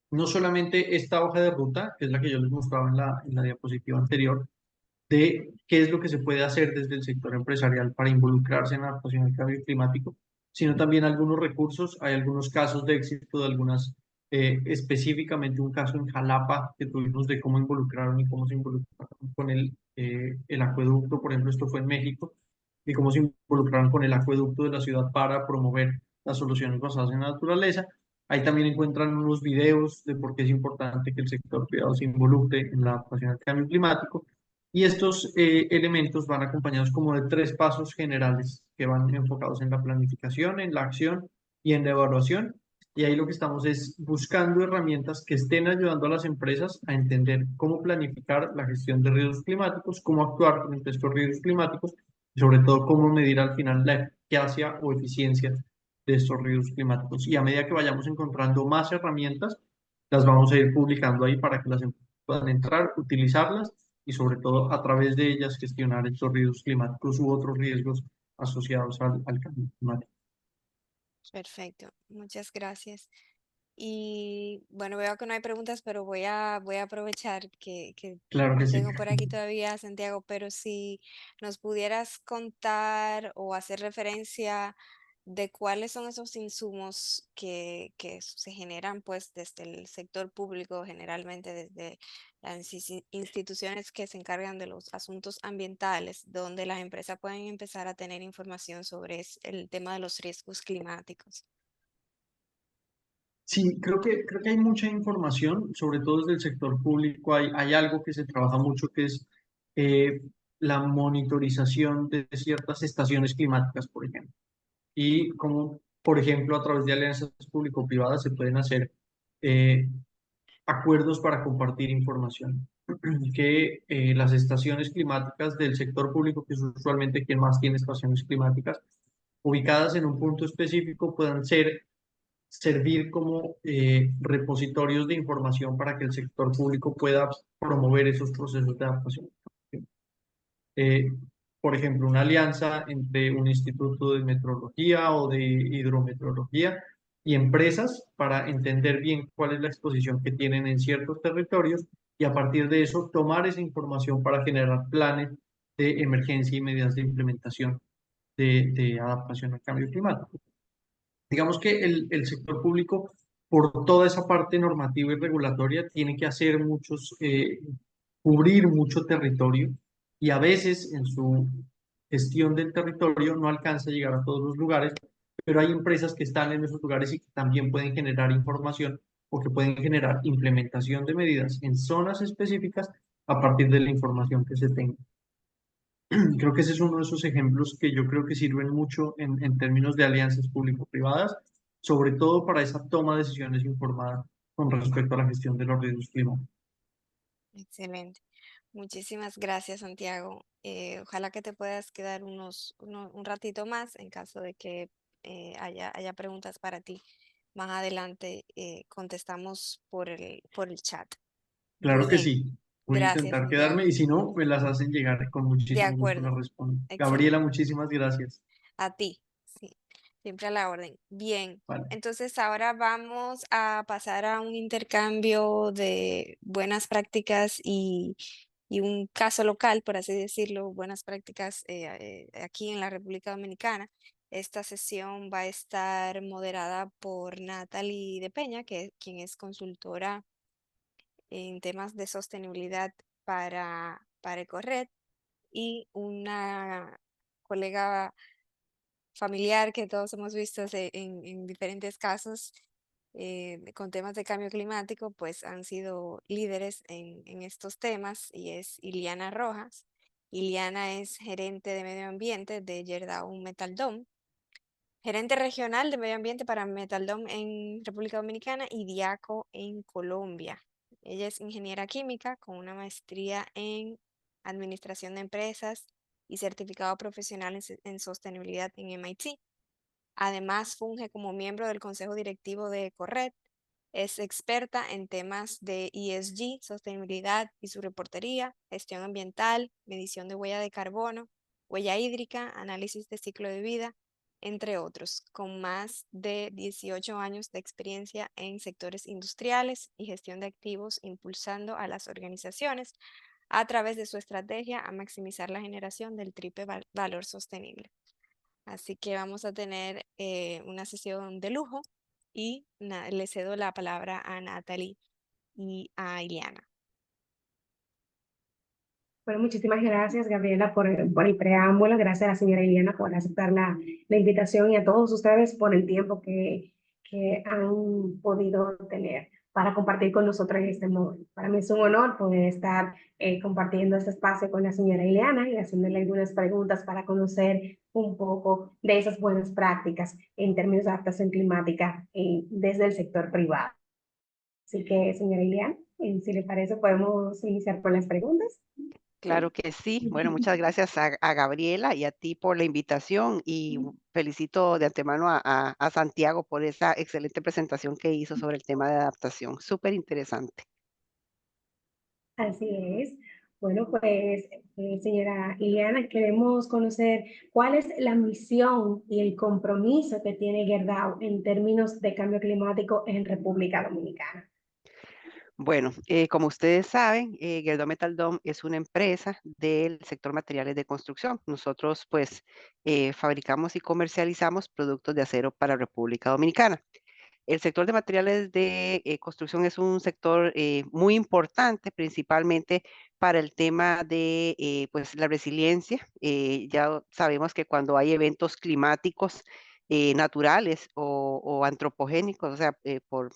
no solamente esta hoja de ruta, que es la que yo les mostraba en la diapositiva anterior, de qué es lo que se puede hacer desde el sector empresarial para involucrarse en la adaptación al cambio climático, sino también algunos recursos. Hay algunos casos de éxito de algunas, específicamente un caso en Jalapa que tuvimos de cómo involucraron y cómo se involucraron con el acueducto, por ejemplo, esto fue en México, y cómo se involucraron con el acueducto de la ciudad para promover las soluciones basadas en la naturaleza. Ahí también encuentran unos videos de por qué es importante que el sector privado se involucre en la adaptación al cambio climático y estos elementos van acompañados como de tres pasos generales que van enfocados en la planificación, en la acción y en la evaluación. Y ahí lo que estamos es buscando herramientas que estén ayudando a las empresas a entender cómo planificar la gestión de riesgos climáticos, cómo actuar frente a estos riesgos climáticos y sobre todo cómo medir al final la eficacia o eficiencia de estos riesgos climáticos. Y a medida que vayamos encontrando más herramientas, las vamos a ir publicando ahí para que las empresas puedan entrar, utilizarlas y sobre todo a través de ellas gestionar estos riesgos climáticos u otros riesgos asociados al cambio climático. Perfecto, muchas gracias. Y bueno, veo que no hay preguntas, pero voy a aprovechar que Claro que lo sí. tengo por aquí todavía, Santiago, pero si nos pudieras contar o hacer referencia de cuáles son esos insumos que se generan pues desde el sector público, generalmente desde las instituciones que se encargan de los asuntos ambientales, donde las empresas pueden empezar a tener información sobre el tema de los riesgos climáticos. Sí, creo que hay mucha información, sobre todo desde el sector público. Hay algo que se trabaja mucho que es eh, la monitorización de ciertas estaciones climáticas, por ejemplo. Y como, por ejemplo, a través de alianzas público-privadas se pueden hacer eh, acuerdos para compartir información. Que las estaciones climáticas del sector público, que es usualmente quien más tiene estaciones climáticas, ubicadas en un punto específico, puedan servir como repositorios de información para que el sector público pueda promover esos procesos de adaptación. Eh, por ejemplo, una alianza entre un instituto de meteorología o de hidrometeorología y empresas para entender bien cuál es la exposición que tienen en ciertos territorios y a partir de eso tomar esa información para generar planes de emergencia y medidas de implementación de adaptación al cambio climático. Digamos que el sector público, por toda esa parte normativa y regulatoria, tiene que hacer cubrir mucho territorio y a veces en su gestión del territorio no alcanza a llegar a todos los lugares, pero hay empresas que están en esos lugares y que también pueden generar información o que pueden generar implementación de medidas en zonas específicas a partir de la información que se tenga. Creo que ese es uno de esos ejemplos que yo creo que sirven mucho en términos de alianzas público-privadas, sobre todo para esa toma de decisiones informada con respecto a la gestión de los riesgos climáticos. Excelente. Muchísimas gracias, Santiago. Ojalá que te puedas quedar un ratito más en caso de que haya preguntas para ti. Más adelante contestamos por el chat. Claro que Bien, sí, voy a gracias, intentar quedarme Santiago. y si no, me las hacen llegar con De muchísimo gusto, las acuerdo. respondo. Gabriela, Excelente. muchísimas gracias. A ti, sí, siempre a la orden. Bien, Vale, entonces ahora vamos a pasar a un intercambio de buenas prácticas y un caso local, por así decirlo, buenas prácticas aquí en la República Dominicana. Esta sesión va a estar moderada por Natalie de Peña, quien es consultora en temas de sostenibilidad para Ecored, y una colega familiar que todos hemos visto en diferentes casos con temas de cambio climático, pues han sido líderes en estos temas, y es Iliana Rojas. Iliana es gerente de medio ambiente de Gerdau Metaldom, gerente regional de medio ambiente para Metaldom en República Dominicana y Diaco en Colombia. Ella es ingeniera química con una maestría en administración de empresas y certificado profesional en sostenibilidad en MIT. Además, funge como miembro del consejo directivo de Corred. Es experta en temas de ESG, sostenibilidad y su reportería, gestión ambiental, medición de huella de carbono, huella hídrica, análisis de ciclo de vida, entre otros, con más de 18 años de experiencia en sectores industriales y gestión de activos, impulsando a las organizaciones a través de su estrategia a maximizar la generación del triple valor sostenible. Así que vamos a tener una sesión de lujo y le cedo la palabra a Natalie y a Ileana. Bueno, muchísimas gracias, Gabriela, por el preámbulo. Gracias a la señora Iliana por aceptar la invitación y a todos ustedes por el tiempo que han podido tener para compartir con nosotros en este momento. Para mí es un honor poder estar compartiendo este espacio con la señora Iliana y haciéndole algunas preguntas para conocer un poco de esas buenas prácticas en términos de adaptación climática desde el sector privado. Así que, señora Iliana, si le parece, podemos iniciar con las preguntas. Claro que sí. Bueno, muchas gracias a Gabriela y a ti por la invitación y felicito de antemano a Santiago por esa excelente presentación que hizo sobre el tema de adaptación. Súper interesante. Así es. Bueno, pues, señora Ileana, queremos conocer cuál es la misión y el compromiso que tiene Gerdau en términos de cambio climático en República Dominicana. Bueno, como ustedes saben, Gerdau Metaldom es una empresa del sector materiales de construcción. Nosotros, pues, fabricamos y comercializamos productos de acero para República Dominicana. El sector de materiales de construcción es un sector muy importante, principalmente para el tema de pues, la resiliencia. Ya sabemos que cuando hay eventos climáticos naturales o antropogénicos, o sea, por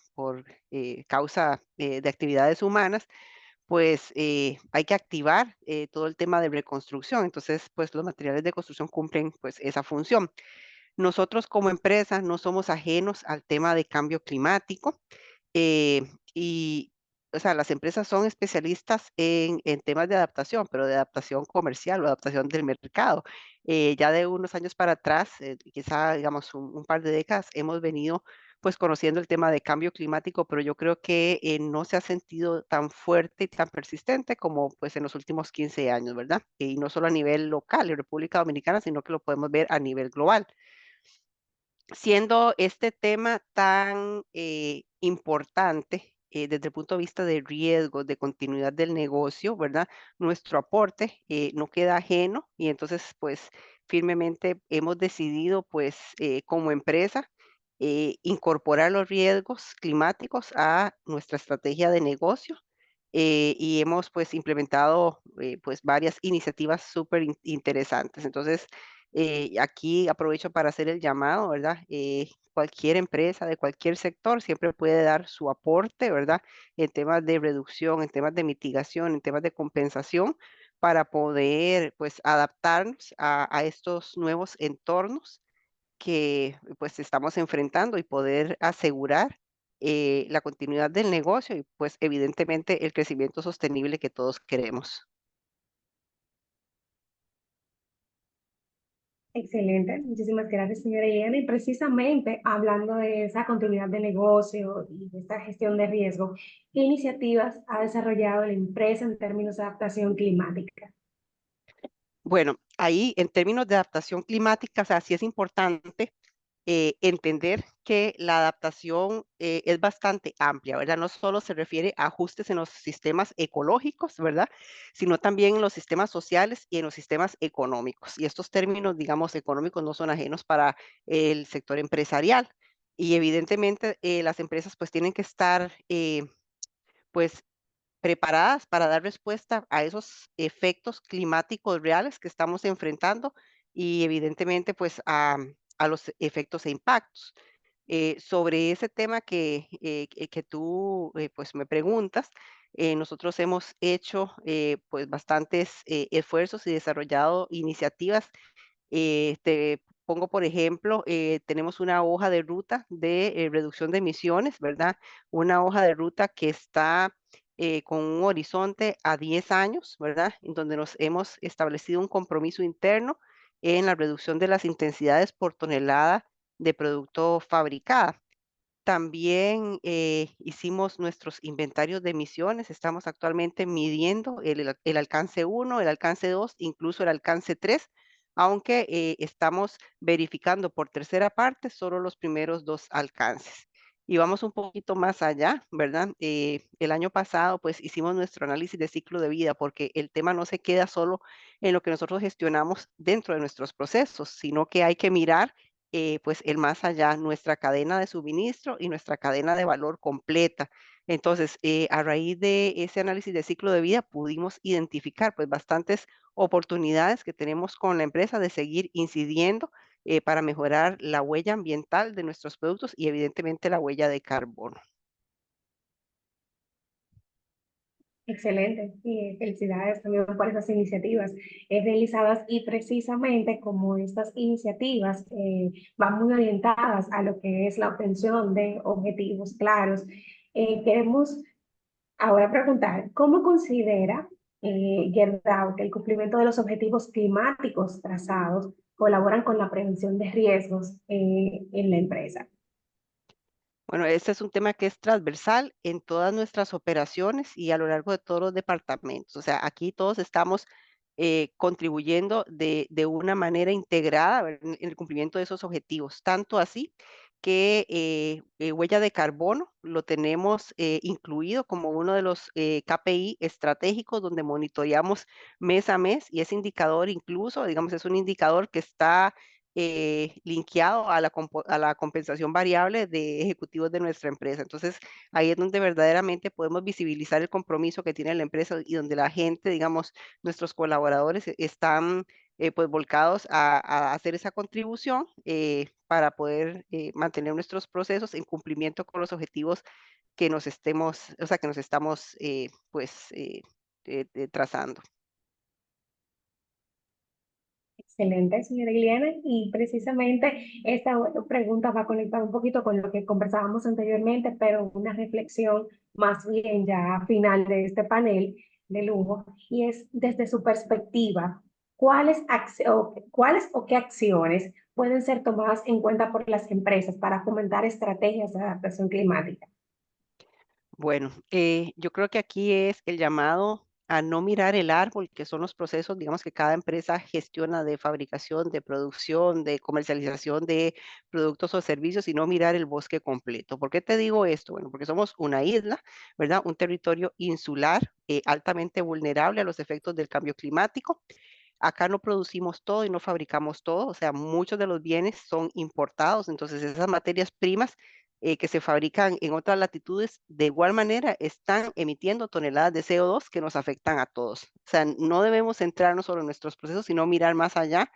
causa de actividades humanas, pues hay que activar todo el tema de reconstrucción. Entonces, pues los materiales de construcción cumplen pues esa función. Nosotros como empresa no somos ajenos al tema de cambio climático eh, y, o sea, las empresas son especialistas en temas de adaptación, pero de adaptación comercial o adaptación del mercado. Ya de unos años para atrás, quizá, digamos, un par de décadas, hemos venido pues conociendo el tema de cambio climático, pero yo creo que no se ha sentido tan fuerte y tan persistente como pues en los últimos 15 años, ¿verdad? Y no solo a nivel local en República Dominicana, sino que lo podemos ver a nivel global. Siendo este tema tan importante desde el punto de vista de riesgos, de continuidad del negocio, ¿verdad? Nuestro aporte no queda ajeno y entonces, pues, firmemente hemos decidido, pues, como empresa, incorporar los riesgos climáticos a nuestra estrategia de negocio y hemos, pues, implementado, pues, varias iniciativas súper interesantes. Entonces, aquí aprovecho para hacer el llamado, ¿verdad? Cualquier empresa de cualquier sector siempre puede dar su aporte, ¿verdad? En temas de reducción, en temas de mitigación, en temas de compensación, para poder, pues, adaptarnos a estos nuevos entornos que, pues, estamos enfrentando y poder asegurar la continuidad del negocio y, pues, evidentemente, el crecimiento sostenible que todos queremos. Excelente, muchísimas gracias, señora Ileana. Y precisamente hablando de esa continuidad de negocio y de esta gestión de riesgo, ¿qué iniciativas ha desarrollado la empresa en términos de adaptación climática? Bueno, ahí en términos de adaptación climática, o sea, sí es importante entender que la adaptación es bastante amplia, ¿verdad? No solo se refiere a ajustes en los sistemas ecológicos, ¿verdad? Sino también en los sistemas sociales y en los sistemas económicos. Y estos términos, digamos, económicos no son ajenos para el sector empresarial. Y evidentemente las empresas pues tienen que estar pues preparadas para dar respuesta a esos efectos climáticos reales que estamos enfrentando y evidentemente pues a los efectos e impactos. Sobre ese tema que tú pues me preguntas, nosotros hemos hecho pues bastantes esfuerzos y desarrollado iniciativas. Te pongo, por ejemplo, tenemos una hoja de ruta de reducción de emisiones, ¿verdad? Una hoja de ruta que está con un horizonte a 10 años, ¿verdad? En donde nos hemos establecido un compromiso interno en la reducción de las intensidades por tonelada de producto fabricada. También hicimos nuestros inventarios de emisiones. Estamos actualmente midiendo el alcance 1, el alcance 2, incluso el alcance 3, aunque estamos verificando por tercera parte solo los primeros dos alcances. Y vamos un poquito más allá, ¿verdad? El año pasado, pues hicimos nuestro análisis de ciclo de vida, porque el tema no se queda solo en lo que nosotros gestionamos dentro de nuestros procesos, sino que hay que mirar pues el más allá, nuestra cadena de suministro y nuestra cadena de valor completa. Entonces, a raíz de ese análisis de ciclo de vida, pudimos identificar pues bastantes oportunidades que tenemos con la empresa de seguir incidiendo para mejorar la huella ambiental de nuestros productos y evidentemente la huella de carbono. Excelente, y felicidades también por esas iniciativas realizadas y precisamente como estas iniciativas van muy orientadas a lo que es la obtención de objetivos claros, queremos ahora preguntar, ¿cómo considera Gerdau que el cumplimiento de los objetivos climáticos trazados colaboran con la prevención de riesgos en la empresa? Bueno, este es un tema que es transversal en todas nuestras operaciones y a lo largo de todos los departamentos. O sea, aquí todos estamos contribuyendo de una manera integrada, ¿verdad? En el cumplimiento de esos objetivos. Tanto así que huella de carbono lo tenemos incluido como uno de los KPI estratégicos donde monitoreamos mes a mes y ese indicador incluso, digamos, es un indicador que está linkeado a a la compensación variable de ejecutivos de nuestra empresa. Entonces, ahí es donde verdaderamente podemos visibilizar el compromiso que tiene la empresa y donde la gente, digamos, nuestros colaboradores están pues volcados a hacer esa contribución para poder mantener nuestros procesos en cumplimiento con los objetivos que nos estemos, o sea, que nos estamos trazando. Excelente, señora Iliana. Y precisamente esta pregunta va conectada un poquito con lo que conversábamos anteriormente, pero una reflexión más bien ya final de este panel de lujo, y es desde su perspectiva, ¿cuáles o qué acciones pueden ser tomadas en cuenta por las empresas para fomentar estrategias de adaptación climática? Bueno, yo creo que aquí es el llamado a no mirar el árbol, que son los procesos, digamos, que cada empresa gestiona de fabricación, de producción, de comercialización de productos o servicios, sino mirar el bosque completo. ¿Por qué te digo esto? Bueno, porque somos una isla, ¿verdad? Un territorio insular, altamente vulnerable a los efectos del cambio climático. Acá no producimos todo y no fabricamos todo, o sea, muchos de los bienes son importados, entonces esas materias primas que se fabrican en otras latitudes, de igual manera están emitiendo toneladas de CO2 que nos afectan a todos. O sea, no debemos centrarnos solo en nuestros procesos, sino mirar más allá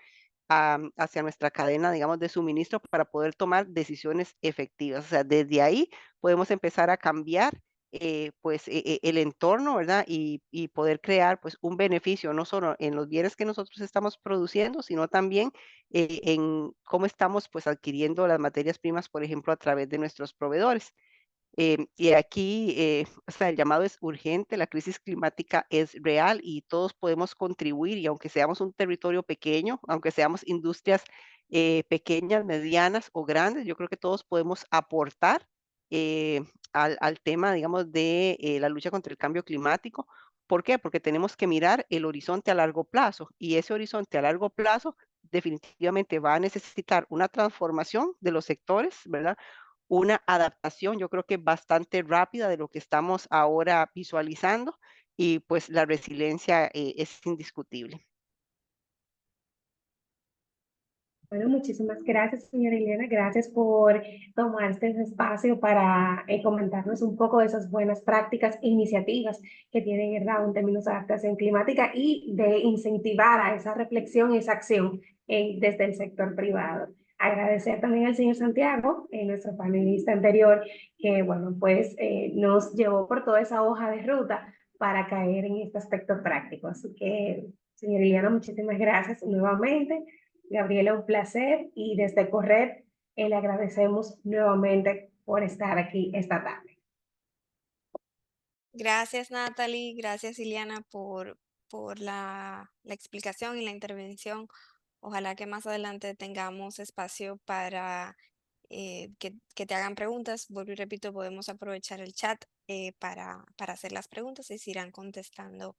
hacia nuestra cadena, digamos, de suministro para poder tomar decisiones efectivas. O sea, desde ahí podemos empezar a cambiar el entorno, ¿verdad? Y poder crear pues un beneficio no solo en los bienes que nosotros estamos produciendo, sino también en cómo estamos pues adquiriendo las materias primas, por ejemplo, a través de nuestros proveedores. Y aquí, o sea, el llamado es urgente, la crisis climática es real y todos podemos contribuir y aunque seamos un territorio pequeño, aunque seamos industrias pequeñas, medianas o grandes, yo creo que todos podemos aportar eh, al tema, digamos, de la lucha contra el cambio climático. ¿Por qué? Porque tenemos que mirar el horizonte a largo plazo y ese horizonte a largo plazo definitivamente va a necesitar una transformación de los sectores, ¿verdad? Una adaptación, yo creo que bastante rápida de lo que estamos ahora visualizando y pues la resiliencia es indiscutible. Bueno, muchísimas gracias, señora Ileana. Gracias por tomar este espacio para comentarnos un poco de esas buenas prácticas e iniciativas que tiene Guerdao en términos de adaptación climática y de incentivar a esa reflexión y esa acción desde el sector privado. Agradecer también al señor Santiago, nuestro panelista anterior, que bueno, pues nos llevó por toda esa hoja de ruta para caer en este aspecto práctico. Así que, señora Ileana, muchísimas gracias nuevamente. Gabriela, un placer y desde Corred le agradecemos nuevamente por estar aquí esta tarde. Gracias, Natalie. Gracias, Ileana, por la explicación y la intervención. Ojalá que más adelante tengamos espacio para que te hagan preguntas. Vuelvo y repito, podemos aprovechar el chat para hacer las preguntas y se irán contestando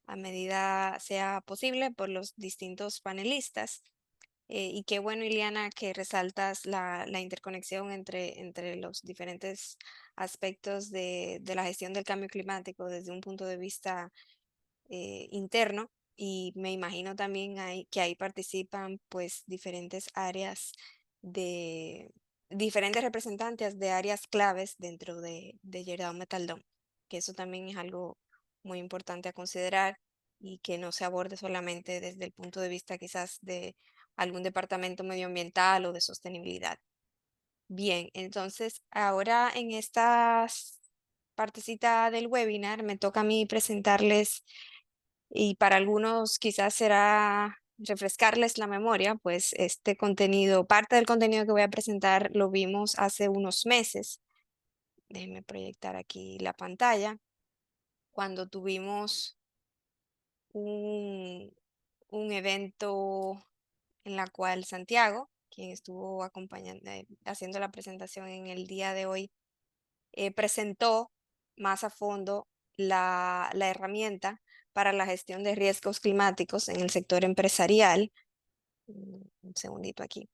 a medida sea posible por los distintos panelistas. Y qué bueno, Ileana, que resaltas la interconexión entre los diferentes aspectos de la gestión del cambio climático desde un punto de vista interno. Y me imagino también que ahí participan pues diferentes áreas de diferentes representantes de áreas claves dentro de Gerdau Metal Dome, que eso también es algo muy importante a considerar y que no se aborde solamente desde el punto de vista quizás de algún departamento medioambiental o de sostenibilidad. Bien, entonces ahora en esta partecita del webinar me toca a mí presentarles, y para algunos quizás será refrescarles la memoria, pues este contenido, parte del contenido que voy a presentar lo vimos hace unos meses. Déjenme proyectar aquí la pantalla. Cuando tuvimos un, un evento en la cual Santiago, quien estuvo acompañando, haciendo la presentación en el día de hoy, presentó más a fondo la herramienta para la gestión de riesgos climáticos en el sector empresarial. Un segundito aquí.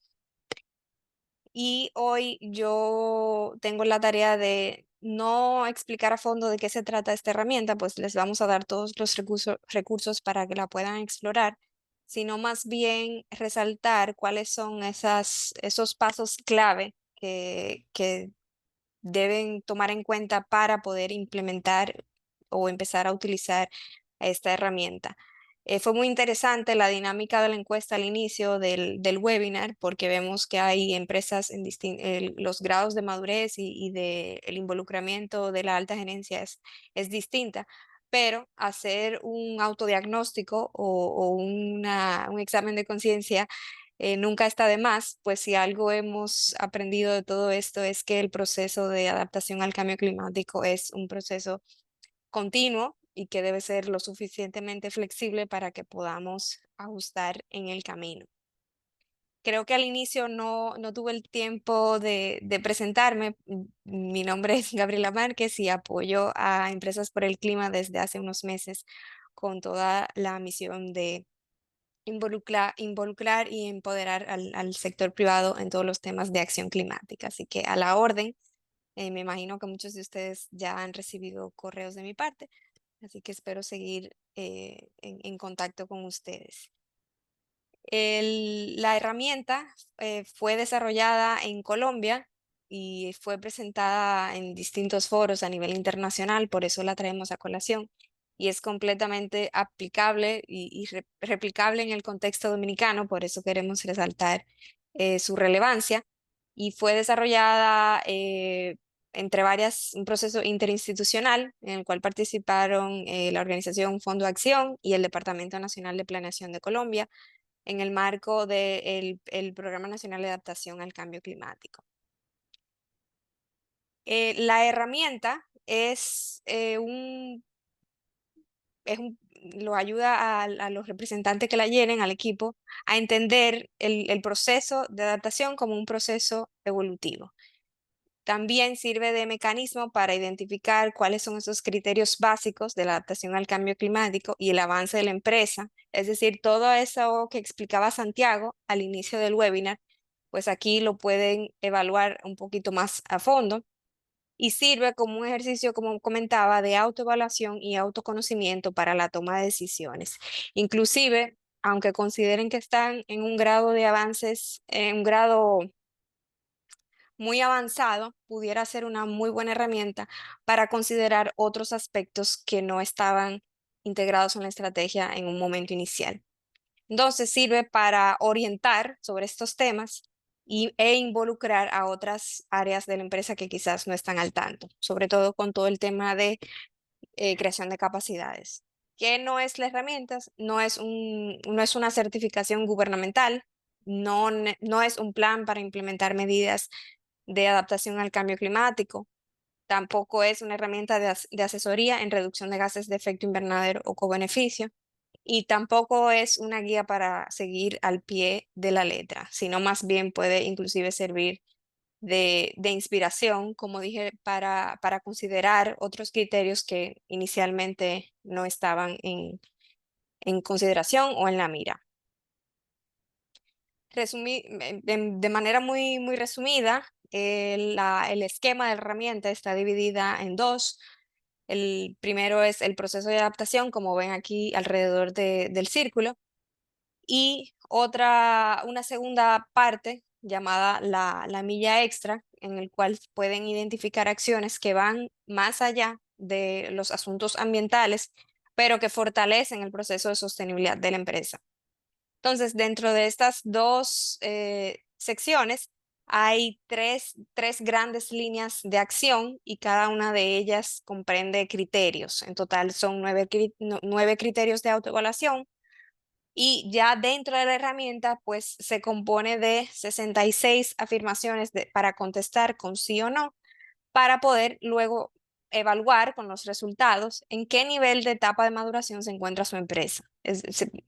Y hoy yo tengo la tarea de no explicar a fondo de qué se trata esta herramienta, pues les vamos a dar todos los recursos para que la puedan explorar, sino más bien resaltar cuáles son esos pasos clave que deben tomar en cuenta para poder implementar o empezar a utilizar esta herramienta. Fue muy interesante la dinámica de la encuesta al inicio del webinar, porque vemos que hay empresas en los grados de madurez y de el involucramiento de la alta gerencia es distinta, pero hacer un autodiagnóstico o un examen de conciencia nunca está de más, pues si algo hemos aprendido de todo esto es que el proceso de adaptación al cambio climático es un proceso continuo y que debe ser lo suficientemente flexible para que podamos ajustar en el camino. Creo que al inicio no tuve el tiempo de presentarme. Mi nombre es Gabriela Márquez y apoyo a Empresas por el Clima desde hace unos meses con toda la misión de involucrar y empoderar al sector privado en todos los temas de acción climática. Así que a la orden, me imagino que muchos de ustedes ya han recibido correos de mi parte, así que espero seguir en contacto con ustedes. La herramienta fue desarrollada en Colombia y fue presentada en distintos foros a nivel internacional, por eso la traemos a colación y es completamente aplicable y replicable en el contexto dominicano, por eso queremos resaltar su relevancia. Y fue desarrollada entre un proceso interinstitucional en el cual participaron la organización Fondo Acción y el Departamento Nacional de Planeación de Colombia en el marco del Programa Nacional de Adaptación al Cambio Climático. La herramienta lo ayuda a los representantes que la llenen, al equipo, a entender el proceso de adaptación como un proceso evolutivo. También sirve de mecanismo para identificar cuáles son esos criterios básicos de la adaptación al cambio climático y el avance de la empresa. Es decir, todo eso que explicaba Santiago al inicio del webinar, pues aquí lo pueden evaluar un poquito más a fondo y sirve como un ejercicio, como comentaba, de autoevaluación y autoconocimiento para la toma de decisiones. Inclusive, aunque consideren que están en un grado de avances, en un grado muy avanzado, pudiera ser una muy buena herramienta para considerar otros aspectos que no estaban integrados en la estrategia en un momento inicial. Entonces sirve para orientar sobre estos temas e involucrar a otras áreas de la empresa que quizás no están al tanto, sobre todo con todo el tema de creación de capacidades. ¿Qué no es la herramienta? No es una certificación gubernamental, no es un plan para implementar medidas de adaptación al cambio climático. Tampoco es una herramienta de asesoría en reducción de gases de efecto invernadero o cobeneficio. Y tampoco es una guía para seguir al pie de la letra, sino más bien puede inclusive servir de inspiración, como dije, para considerar otros criterios que inicialmente no estaban en consideración o en la mira. De manera muy resumida, el esquema de la herramienta está dividida en dos. El primero es el proceso de adaptación, como ven aquí alrededor del círculo, y una segunda parte llamada la milla extra, en el cual pueden identificar acciones que van más allá de los asuntos ambientales, pero que fortalecen el proceso de sostenibilidad de la empresa. Entonces, dentro de estas dos secciones hay tres grandes líneas de acción y cada una de ellas comprende criterios. En total son 9 criterios de autoevaluación y ya dentro de la herramienta pues se compone de 66 afirmaciones para contestar con sí o no para poder luego evaluar con los resultados en qué nivel de etapa de maduración se encuentra su empresa.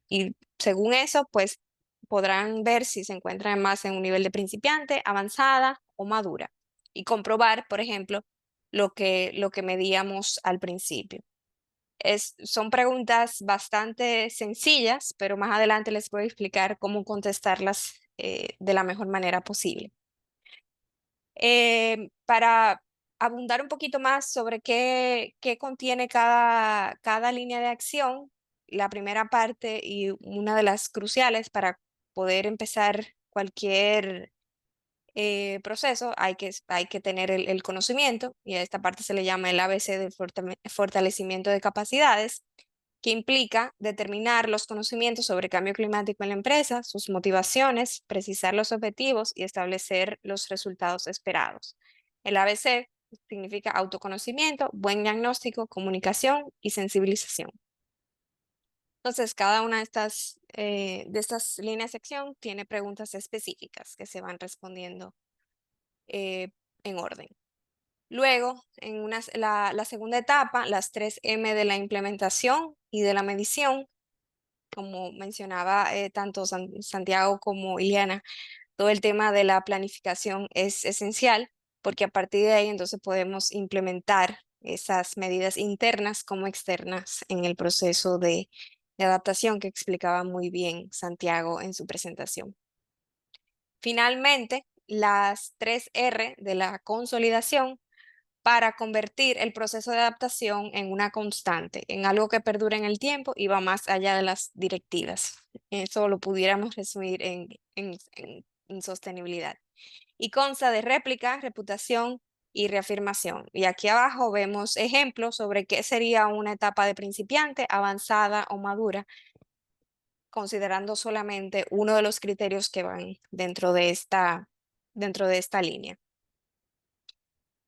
Y según eso, pues podrán ver si se encuentra más en un nivel de principiante, avanzada o madura. Y comprobar, por ejemplo, lo que medíamos al principio. Son preguntas bastante sencillas, pero más adelante les voy a explicar cómo contestarlas de la mejor manera posible. Para abundar un poquito más sobre qué contiene cada línea de acción, la primera parte y una de las cruciales para poder empezar cualquier proceso, hay que tener el conocimiento, y a esta parte se le llama el ABC del fortalecimiento de capacidades, que implica determinar los conocimientos sobre cambio climático en la empresa, sus motivaciones, precisar los objetivos y establecer los resultados esperados. El ABC significa autoconocimiento, buen diagnóstico, comunicación y sensibilización. Entonces, cada una de estas líneas de acción tiene preguntas específicas que se van respondiendo en orden. Luego, la segunda etapa, las 3M de la implementación y de la medición, como mencionaba tanto Santiago como Ileana, todo el tema de la planificación es esencial porque a partir de ahí entonces podemos implementar esas medidas internas como externas en el proceso de adaptación que explicaba muy bien Santiago en su presentación. Finalmente, las 3R de la consolidación para convertir el proceso de adaptación en una constante, en algo que perdure en el tiempo y va más allá de las directivas. Eso lo pudiéramos resumir en sostenibilidad. Y consta de réplica, reputación y reafirmación. Y aquí abajo vemos ejemplos sobre qué sería una etapa de principiante, avanzada o madura, considerando solamente uno de los criterios que van dentro de esta línea.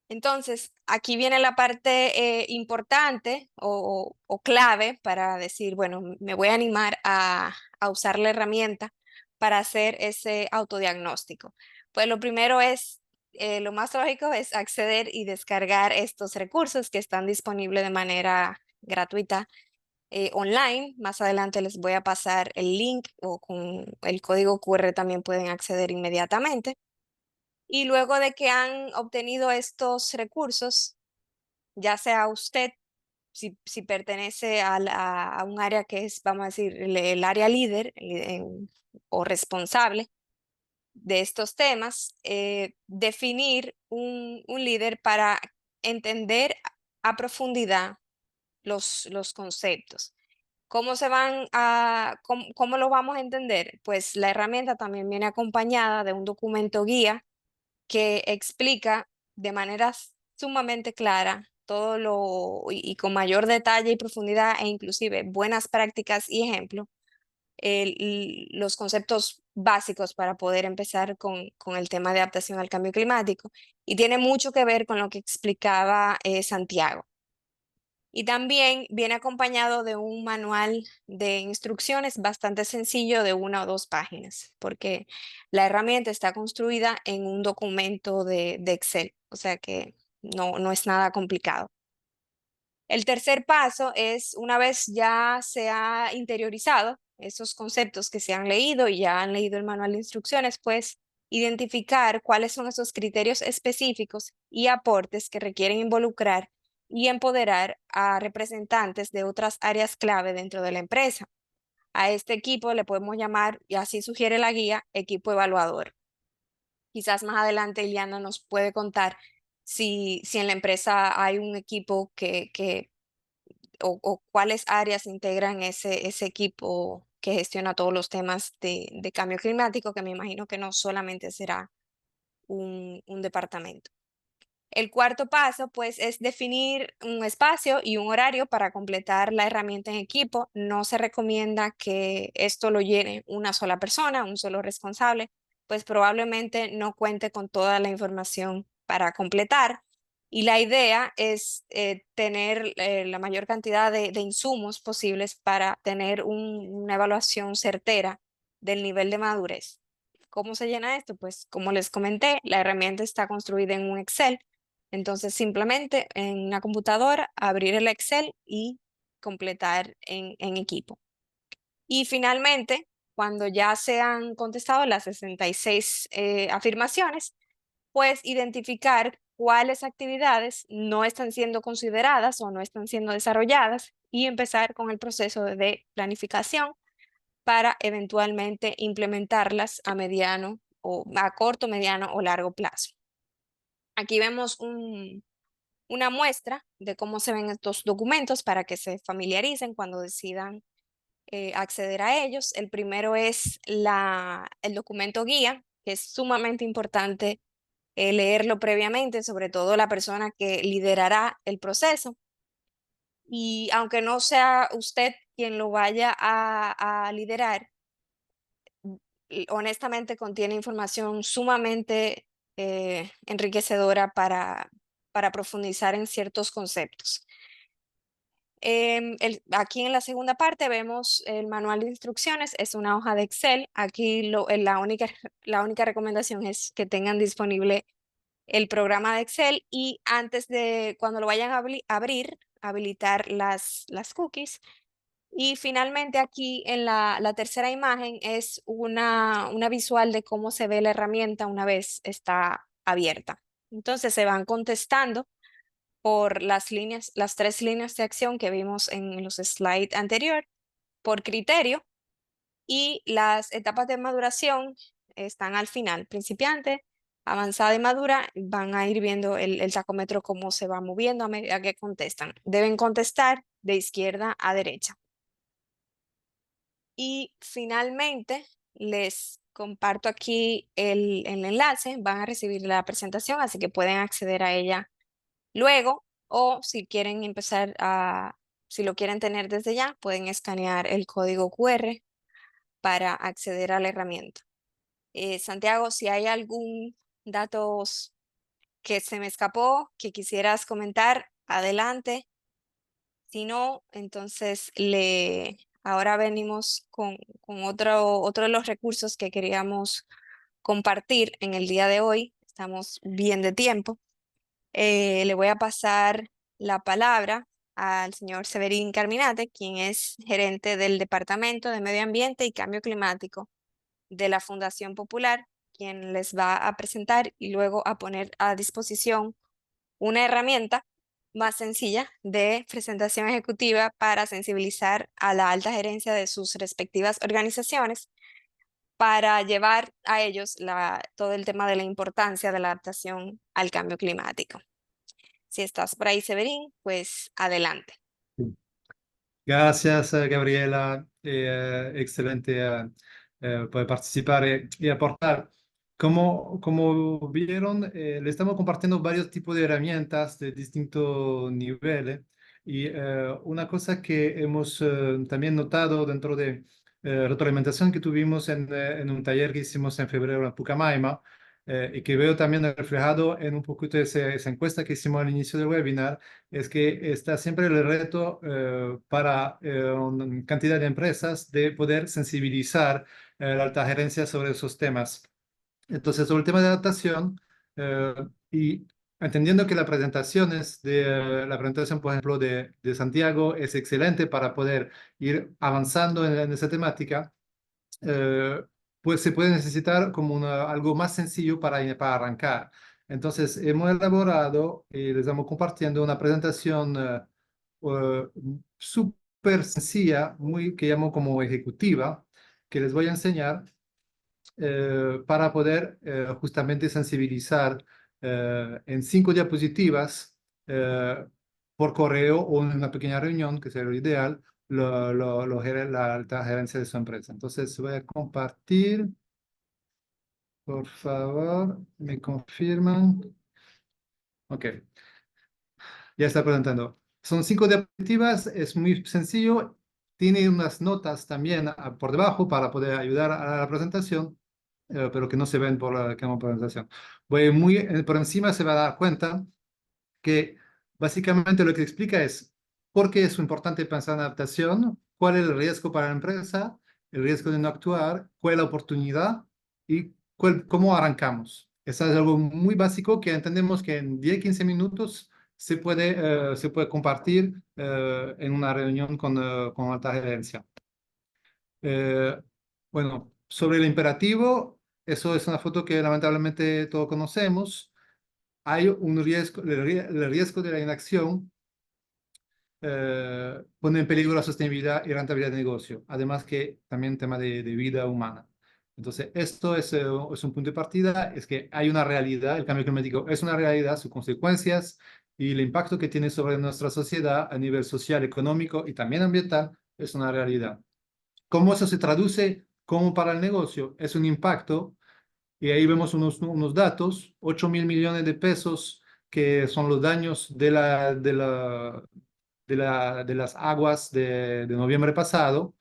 Entonces, aquí viene la parte importante o clave para decir, bueno, me voy a animar a usar la herramienta para hacer ese autodiagnóstico. Pues lo primero es, lo más lógico es acceder y descargar estos recursos que están disponibles de manera gratuita online. Más adelante les voy a pasar el link o con el código QR también pueden acceder inmediatamente. Y luego de que han obtenido estos recursos, ya sea usted, si pertenece a un área que es, vamos a decir, el área líder o responsable de estos temas, definir un líder para entender a profundidad los conceptos. ¿Cómo lo vamos a entender? Pues la herramienta también viene acompañada de un documento guía que explica de manera sumamente clara todo y con mayor detalle y profundidad e inclusive buenas prácticas y ejemplos, los conceptos básicos para poder empezar con el tema de adaptación al cambio climático. Y tiene mucho que ver con lo que explicaba Santiago. Y también viene acompañado de un manual de instrucciones bastante sencillo de 1 o 2 páginas, porque la herramienta está construida en un documento de Excel, o sea que no es nada complicado. El tercer paso es, una vez ya se ha interiorizado esos conceptos que se han leído y ya han leído el manual de instrucciones, pues identificar cuáles son esos criterios específicos y aportes que requieren involucrar y empoderar a representantes de otras áreas clave dentro de la empresa. A este equipo le podemos llamar, y así sugiere la guía, equipo evaluador. Quizás más adelante Iliana nos puede contar si en la empresa hay un equipo o cuáles áreas integran ese equipo que gestiona todos los temas de cambio climático, que me imagino que no solamente será un departamento. El cuarto paso, pues, es definir un espacio y un horario para completar la herramienta en equipo. No se recomienda que esto lo llene una sola persona, un solo responsable, pues probablemente no cuente con toda la información para completar. Y la idea es tener la mayor cantidad de insumos posibles para tener una evaluación certera del nivel de madurez. ¿Cómo se llena esto? Pues como les comenté, la herramienta está construida en un Excel. Entonces, simplemente en una computadora, abrir el Excel y completar en equipo. Y finalmente, cuando ya se han contestado las 66 afirmaciones, pues identificar cuáles actividades no están siendo consideradas o no están siendo desarrolladas y empezar con el proceso de planificación para eventualmente implementarlas a mediano o a corto, mediano o largo plazo. Aquí vemos una muestra de cómo se ven estos documentos para que se familiaricen cuando decidan acceder a ellos. El primero es el documento guía, que es sumamente importante leerlo previamente, sobre todo la persona que liderará el proceso. Y aunque no sea usted quien lo vaya a liderar, honestamente contiene información sumamente enriquecedora para profundizar en ciertos conceptos. Aquí en la segunda parte vemos el manual de instrucciones, es una hoja de Excel. Aquí la única recomendación es que tengan disponible el programa de Excel y antes de, cuando lo vayan a abrir, habilitar las cookies. Y finalmente aquí en la tercera imagen es una visual de cómo se ve la herramienta una vez está abierta. Entonces se van contestando por las 3 líneas de acción que vimos en los slides anterior, por criterio, y las etapas de maduración están al final. Principiante, avanzada y madura, van a ir viendo el tacómetro cómo se va moviendo a medida que contestan. Deben contestar de izquierda a derecha. Y finalmente les comparto aquí el enlace, van a recibir la presentación, así que pueden acceder a ella luego, o si quieren si lo quieren tener desde ya, pueden escanear el código QR para acceder a la herramienta. Santiago, si hay algún datos que se me escapó, que quisieras comentar, adelante. Si no, entonces ahora venimos con otro de los recursos que queríamos compartir en el día de hoy. Estamos bien de tiempo. Le voy a pasar la palabra al señor Severín Carminate, quien es gerente del Departamento de Medio Ambiente y Cambio Climático de la Fundación Popular, quien les va a presentar y luego a poner a disposición una herramienta más sencilla de presentación ejecutiva para sensibilizar a la alta gerencia de sus respectivas organizaciones para llevar a ellos todo el tema de la importancia de la adaptación al cambio climático. Si estás por ahí, Severín, pues adelante. Gracias, Gabriela. Excelente poder participar y aportar. Como vieron, le estamos compartiendo varios tipos de herramientas de distintos niveles. Y una cosa que hemos también notado dentro de retroalimentación que tuvimos en un taller que hicimos en febrero en Pucamaima, y que veo también reflejado en un poquito esa encuesta que hicimos al inicio del webinar, es que está siempre el reto para una cantidad de empresas de poder sensibilizar la alta gerencia sobre esos temas. Entonces, sobre el tema de adaptación, y entendiendo que las presentaciones la presentación, por ejemplo, de Santiago es excelente para poder ir avanzando en esa temática, eh, pues se puede necesitar como algo más sencillo para arrancar. Entonces, hemos elaborado y les estamos compartiendo una presentación eh, súper sencilla, que llamo como ejecutiva, que les voy a enseñar para poder justamente sensibilizar en 5 diapositivas por correo o en una pequeña reunión, que sería lo ideal, la alta gerencia de su empresa. Entonces voy a compartir. Por favor, me confirman. Ok, ya está presentando. Son 5 diapositivas, es muy sencillo. Tiene unas notas también por debajo para poder ayudar a la presentación, pero que no se ven por la cámara de presentación. Voy muy por encima, se va a dar cuenta que básicamente lo que explica es por qué es importante pensar en adaptación, cuál es el riesgo para la empresa, el riesgo de no actuar, cuál es la oportunidad y cómo arrancamos. Eso es algo muy básico que entendemos que en 10-15 minutos se puede compartir en una reunión con alta gerencia. Bueno, sobre el imperativo, eso es una foto que lamentablemente todos conocemos. Hay un riesgo, el riesgo de la inacción pone en peligro la sostenibilidad y rentabilidad del negocio, además que también tema de vida humana. Entonces, esto es un punto de partida, es que hay una realidad, el cambio climático es una realidad, sus consecuencias y el impacto que tiene sobre nuestra sociedad a nivel social, económico y también ambiental es una realidad. ¿Cómo eso se traduce como para el negocio? Es un impacto, y ahí vemos unos datos, 8.000 millones de pesos, que son los daños de las aguas de noviembre pasado.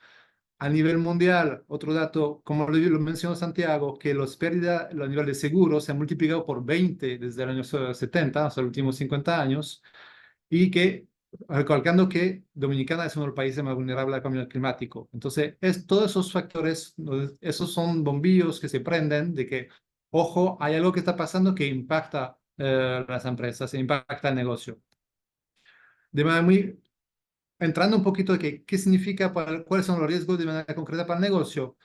A nivel mundial, otro dato, como lo mencionó Santiago, que las pérdidas a nivel de seguro se han multiplicado por 20 desde el año 70, hasta los últimos 50 años, y que, recalcando que Dominicana es uno de los países más vulnerables al cambio climático. Entonces, todos esos factores, esos son bombillos que se prenden de que, ojo, hay algo que está pasando que impacta las empresas, impacta el negocio. De manera muy, entrando un poquito de qué significa, cuáles son los riesgos de manera concreta para el negocio.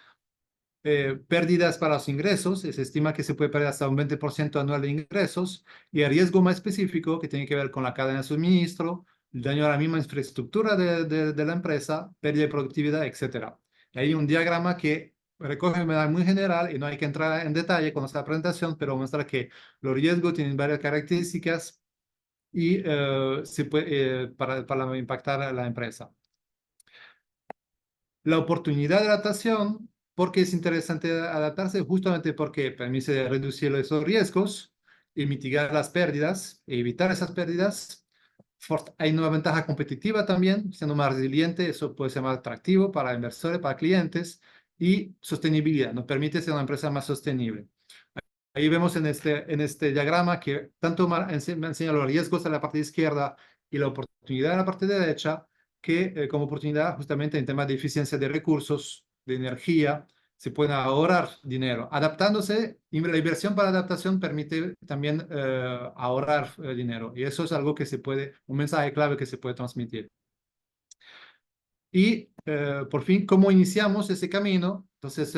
Pérdidas para los ingresos, se estima que se puede perder hasta un 20% anual de ingresos, y el riesgo más específico que tiene que ver con la cadena de suministro, el daño a la misma infraestructura de la empresa, pérdida de productividad, etc. Hay un diagrama que recoge de manera muy general y no hay que entrar en detalle con esta presentación, pero muestra que los riesgos tienen varias características y se puede, para impactar a la empresa. La oportunidad de adaptación, porque es interesante adaptarse, justamente porque permite reducir esos riesgos y mitigar las pérdidas, e evitar esas pérdidas. Hay una ventaja competitiva también, siendo más resiliente, eso puede ser más atractivo para inversores, para clientes, y sostenibilidad, nos permite ser una empresa más sostenible. Ahí vemos en este diagrama que tanto me enseña los riesgos en la parte izquierda y la oportunidad en la parte derecha, que como oportunidad justamente en temas de eficiencia de recursos, de energía, se puede ahorrar dinero. Adaptándose, la inversión para adaptación permite también ahorrar dinero. Y eso es algo que un mensaje clave que se puede transmitir. Y por fin, ¿cómo iniciamos ese camino? Entonces,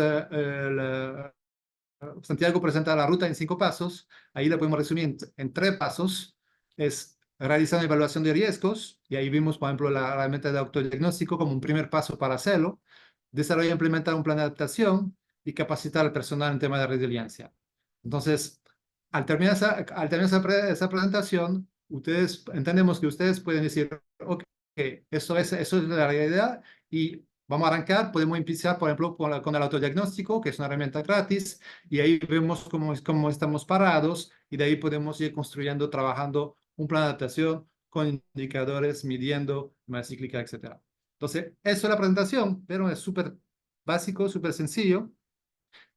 Santiago presenta la ruta en 5 pasos, ahí la podemos resumir en 3 pasos. Es realizar una evaluación de riesgos, y ahí vimos, por ejemplo, la herramienta de autodiagnóstico como un primer paso para hacerlo. Desarrollar e implementar un plan de adaptación y capacitar al personal en tema de resiliencia. Entonces, al terminar esa presentación, entendemos que ustedes pueden decir, ok, eso es la realidad y vamos a arrancar. Podemos empezar, por ejemplo, con el autodiagnóstico, que es una herramienta gratis, y ahí vemos cómo estamos parados, y de ahí podemos ir construyendo, trabajando un plan de adaptación con indicadores, midiendo, más cíclica, etc. Entonces, eso es la presentación, pero es súper básico, súper sencillo.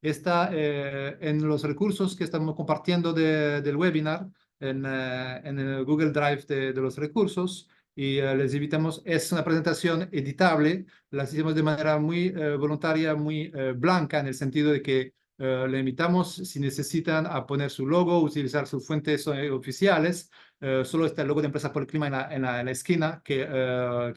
Está en los recursos que estamos compartiendo del webinar, en el Google Drive de los recursos, y les invitamos. Es una presentación editable, la hicimos de manera muy voluntaria, muy blanca, en el sentido de que le invitamos, si necesitan, a poner su logo, utilizar sus fuentes oficiales. Solo está el logo de Empresas por el Clima en la esquina, que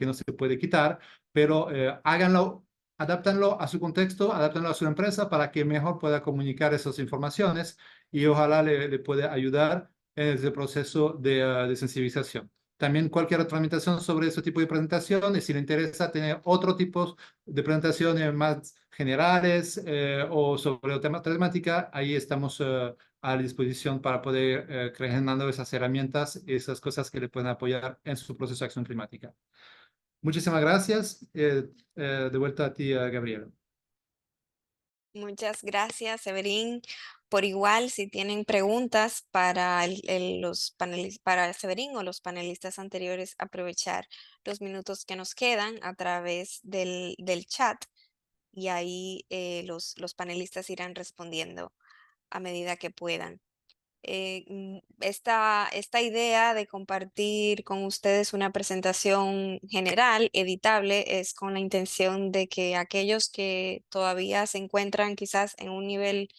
no se puede quitar, pero háganlo. Adáptanlo a su contexto, adáptanlo a su empresa para que mejor pueda comunicar esas informaciones, y ojalá le pueda ayudar en ese proceso de sensibilización. También cualquier otra invitación sobre ese tipo de presentaciones, si le interesa tener otro tipo de presentaciones más generales o sobre otra temática, ahí estamos a la disposición para poder generando esas herramientas, esas cosas que le pueden apoyar en su proceso de acción climática. Muchísimas gracias. De vuelta a ti, Gabriela. Muchas gracias, Severín. Por igual, si tienen preguntas para los panelistas, para Severín o los panelistas anteriores, aprovechar los minutos que nos quedan a través del chat, y ahí los panelistas irán respondiendo a medida que puedan. Esta idea de compartir con ustedes una presentación general, editable, es con la intención de que aquellos que todavía se encuentran quizás en un nivel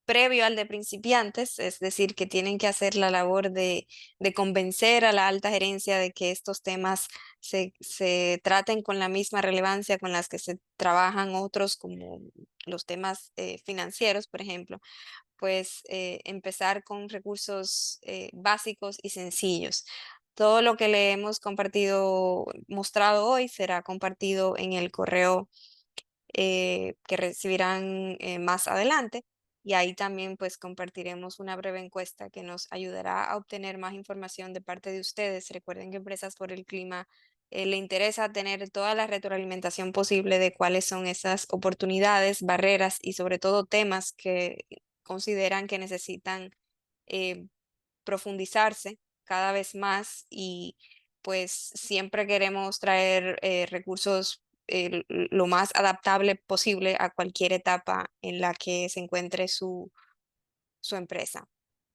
previo al de principiantes, es decir, que tienen que hacer la labor de convencer a la alta gerencia de que estos temas se traten con la misma relevancia con las que se trabajan otros, como los temas financieros, por ejemplo, pues empezar con recursos básicos y sencillos. Todo lo que le hemos mostrado hoy será compartido en el correo que recibirán más adelante. Y ahí también pues compartiremos una breve encuesta que nos ayudará a obtener más información de parte de ustedes. Recuerden que Empresas por el Clima le interesa tener toda la retroalimentación posible de cuáles son esas oportunidades, barreras y sobre todo temas que consideran que necesitan eh, profundizarse cada vez más, y pues siempre queremos traer recursos lo más adaptable posible a cualquier etapa en la que se encuentre su empresa.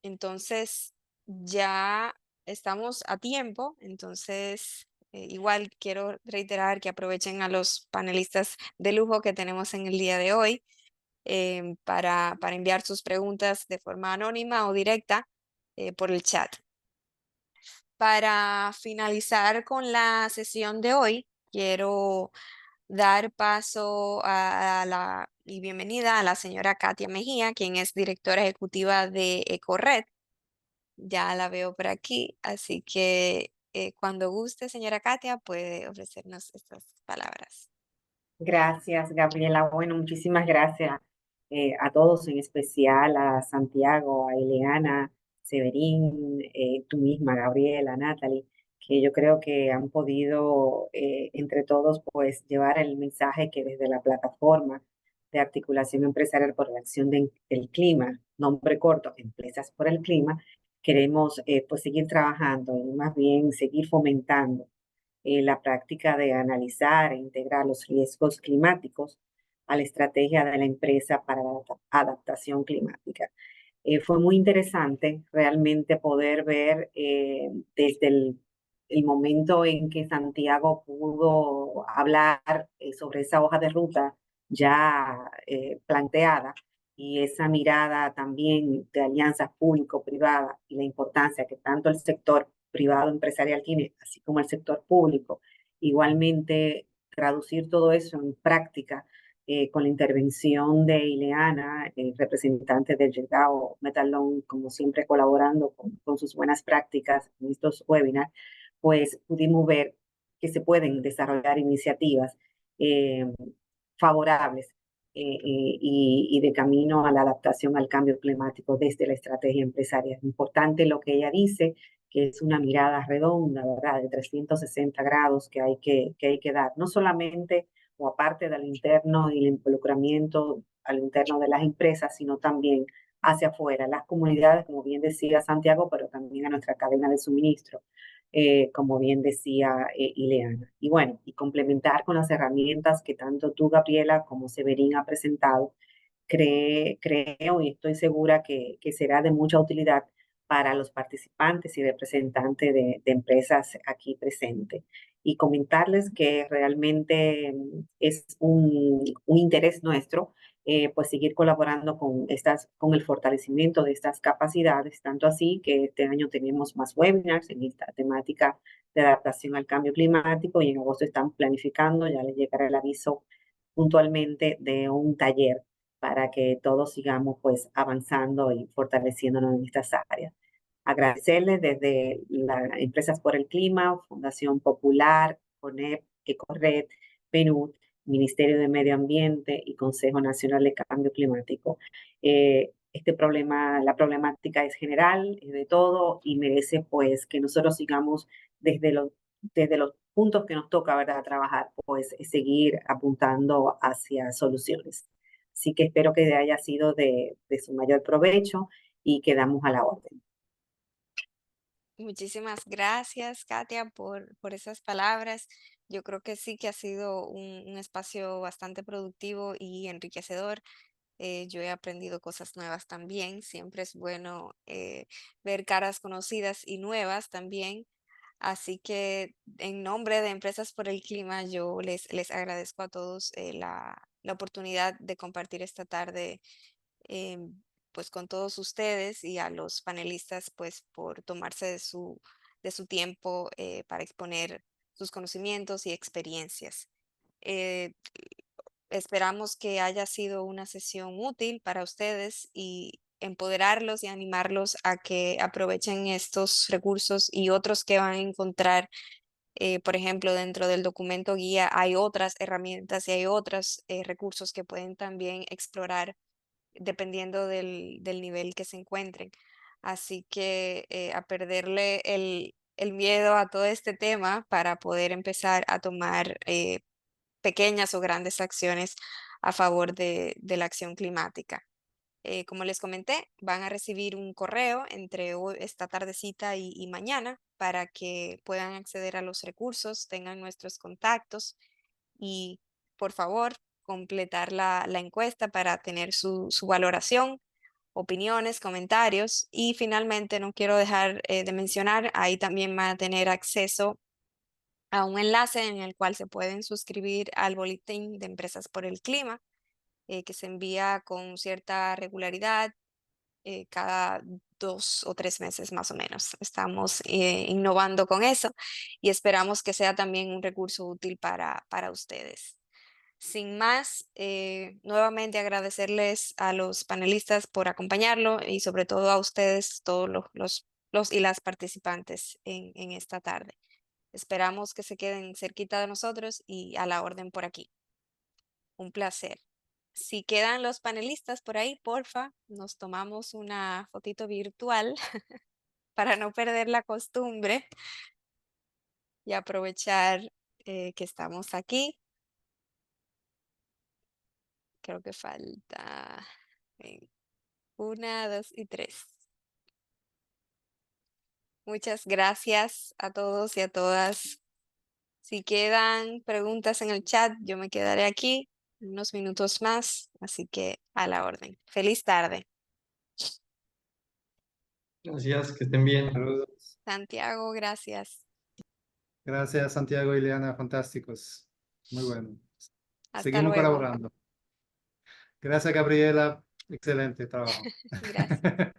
Entonces, ya estamos a tiempo, entonces igual quiero reiterar que aprovechen a los panelistas de lujo que tenemos en el día de hoy para enviar sus preguntas de forma anónima o directa por el chat. Para finalizar con la sesión de hoy, quiero dar paso y bienvenida a la señora Katia Mejía, quien es directora ejecutiva de EcoRed. Ya la veo por aquí, así que cuando guste, señora Katia, puede ofrecernos estas palabras. Gracias, Gabriela. Bueno, muchísimas gracias a todos, en especial a Santiago, a Ileana, Severín, tú misma, Gabriela, Natalie, que yo creo que han podido entre todos pues llevar el mensaje que desde la plataforma de articulación empresarial por la acción del clima, nombre corto, Empresas por el Clima, queremos pues seguir trabajando y más bien seguir fomentando la práctica de analizar e integrar los riesgos climáticos a la estrategia de la empresa para la adaptación climática. Fue muy interesante realmente poder ver desde el momento en que Santiago pudo hablar sobre esa hoja de ruta ya planteada, y esa mirada también de alianzas público-privadas y la importancia que tanto el sector privado empresarial tiene, así como el sector público. Igualmente, traducir todo eso en práctica con la intervención de Ileana, representante del Gerdau Metalón, como siempre colaborando con sus buenas prácticas en estos webinars, pues pudimos ver que se pueden desarrollar iniciativas eh, favorables y de camino a la adaptación al cambio climático desde la estrategia empresarial. Es importante lo que ella dice, que es una mirada redonda, ¿verdad? De 360 grados que hay que dar, no solamente o aparte del interno y el involucramiento al interno de las empresas, sino también hacia afuera, las comunidades, como bien decía Santiago, pero también a nuestra cadena de suministro, como bien decía Ileana. Y bueno, y complementar con las herramientas que tanto tú, Gabriela, como Severín ha presentado, creo y estoy segura que será de mucha utilidad para los participantes y representantes de empresas aquí presentes. Y comentarles que realmente es un interés nuestro pues seguir colaborando con el fortalecimiento de estas capacidades, tanto así que este año tenemos más webinars en esta temática de adaptación al cambio climático y en agosto están planificando, ya les llegará el aviso puntualmente de un taller para que todos sigamos pues avanzando y fortaleciéndonos en estas áreas. Agradecerles desde las Empresas por el Clima, Fundación Popular, CONEP, ECORRED, PNUD, Ministerio de Medio Ambiente y Consejo Nacional de Cambio Climático. Este problema, la problemática es general, es de todo y merece pues que nosotros sigamos desde los puntos que nos toca, ¿verdad?, trabajar, pues seguir apuntando hacia soluciones. Así que espero que haya sido de su mayor provecho y quedamos a la orden. Muchísimas gracias, Katia, por esas palabras. Yo creo que sí que ha sido un espacio bastante productivo y enriquecedor. Yo he aprendido cosas nuevas también. Siempre es bueno ver caras conocidas y nuevas también. Así que en nombre de Empresas por el Clima, yo les agradezco a todos la oportunidad de compartir esta tarde pues con todos ustedes y a los panelistas pues por tomarse de su tiempo para exponer sus conocimientos y experiencias. Eh, Esperamos que haya sido una sesión útil para ustedes y empoderarlos y animarlos a que aprovechen estos recursos y otros que van a encontrar. Por ejemplo, dentro del documento guía hay otras herramientas y hay otros recursos que pueden también explorar dependiendo del nivel que se encuentren. Así que a perderle el miedo a todo este tema para poder empezar a tomar pequeñas o grandes acciones a favor de la acción climática. Como les comenté, van a recibir un correo entre esta tardecita y mañana para que puedan acceder a los recursos, tengan nuestros contactos y por favor completar la encuesta para tener su valoración, opiniones, comentarios y finalmente no quiero dejar de mencionar, ahí también van a tener acceso a un enlace en el cual se pueden suscribir al boletín de Empresas por el Clima, que se envía con cierta regularidad cada 2 o 3 meses más o menos. Estamos innovando con eso y esperamos que sea también un recurso útil para ustedes. Sin más, nuevamente agradecerles a los panelistas por acompañarlo y sobre todo a ustedes, todos los y las participantes en esta tarde. Esperamos que se queden cerquita de nosotros y a la orden por aquí. Un placer. Si quedan los panelistas por ahí, porfa, nos tomamos una fotito virtual para no perder la costumbre y aprovechar que estamos aquí. Creo que falta 1, 2 y 3. Muchas gracias a todos y a todas. Si quedan preguntas en el chat, yo me quedaré aquí unos minutos más, así que a la orden. Feliz tarde. Gracias, que estén bien. Saludos. Santiago, gracias. Gracias, Santiago y Ileana, fantásticos. Muy bueno. Hasta Seguimos luego. colaborando. Gracias, Gabriela. Excelente trabajo. Gracias.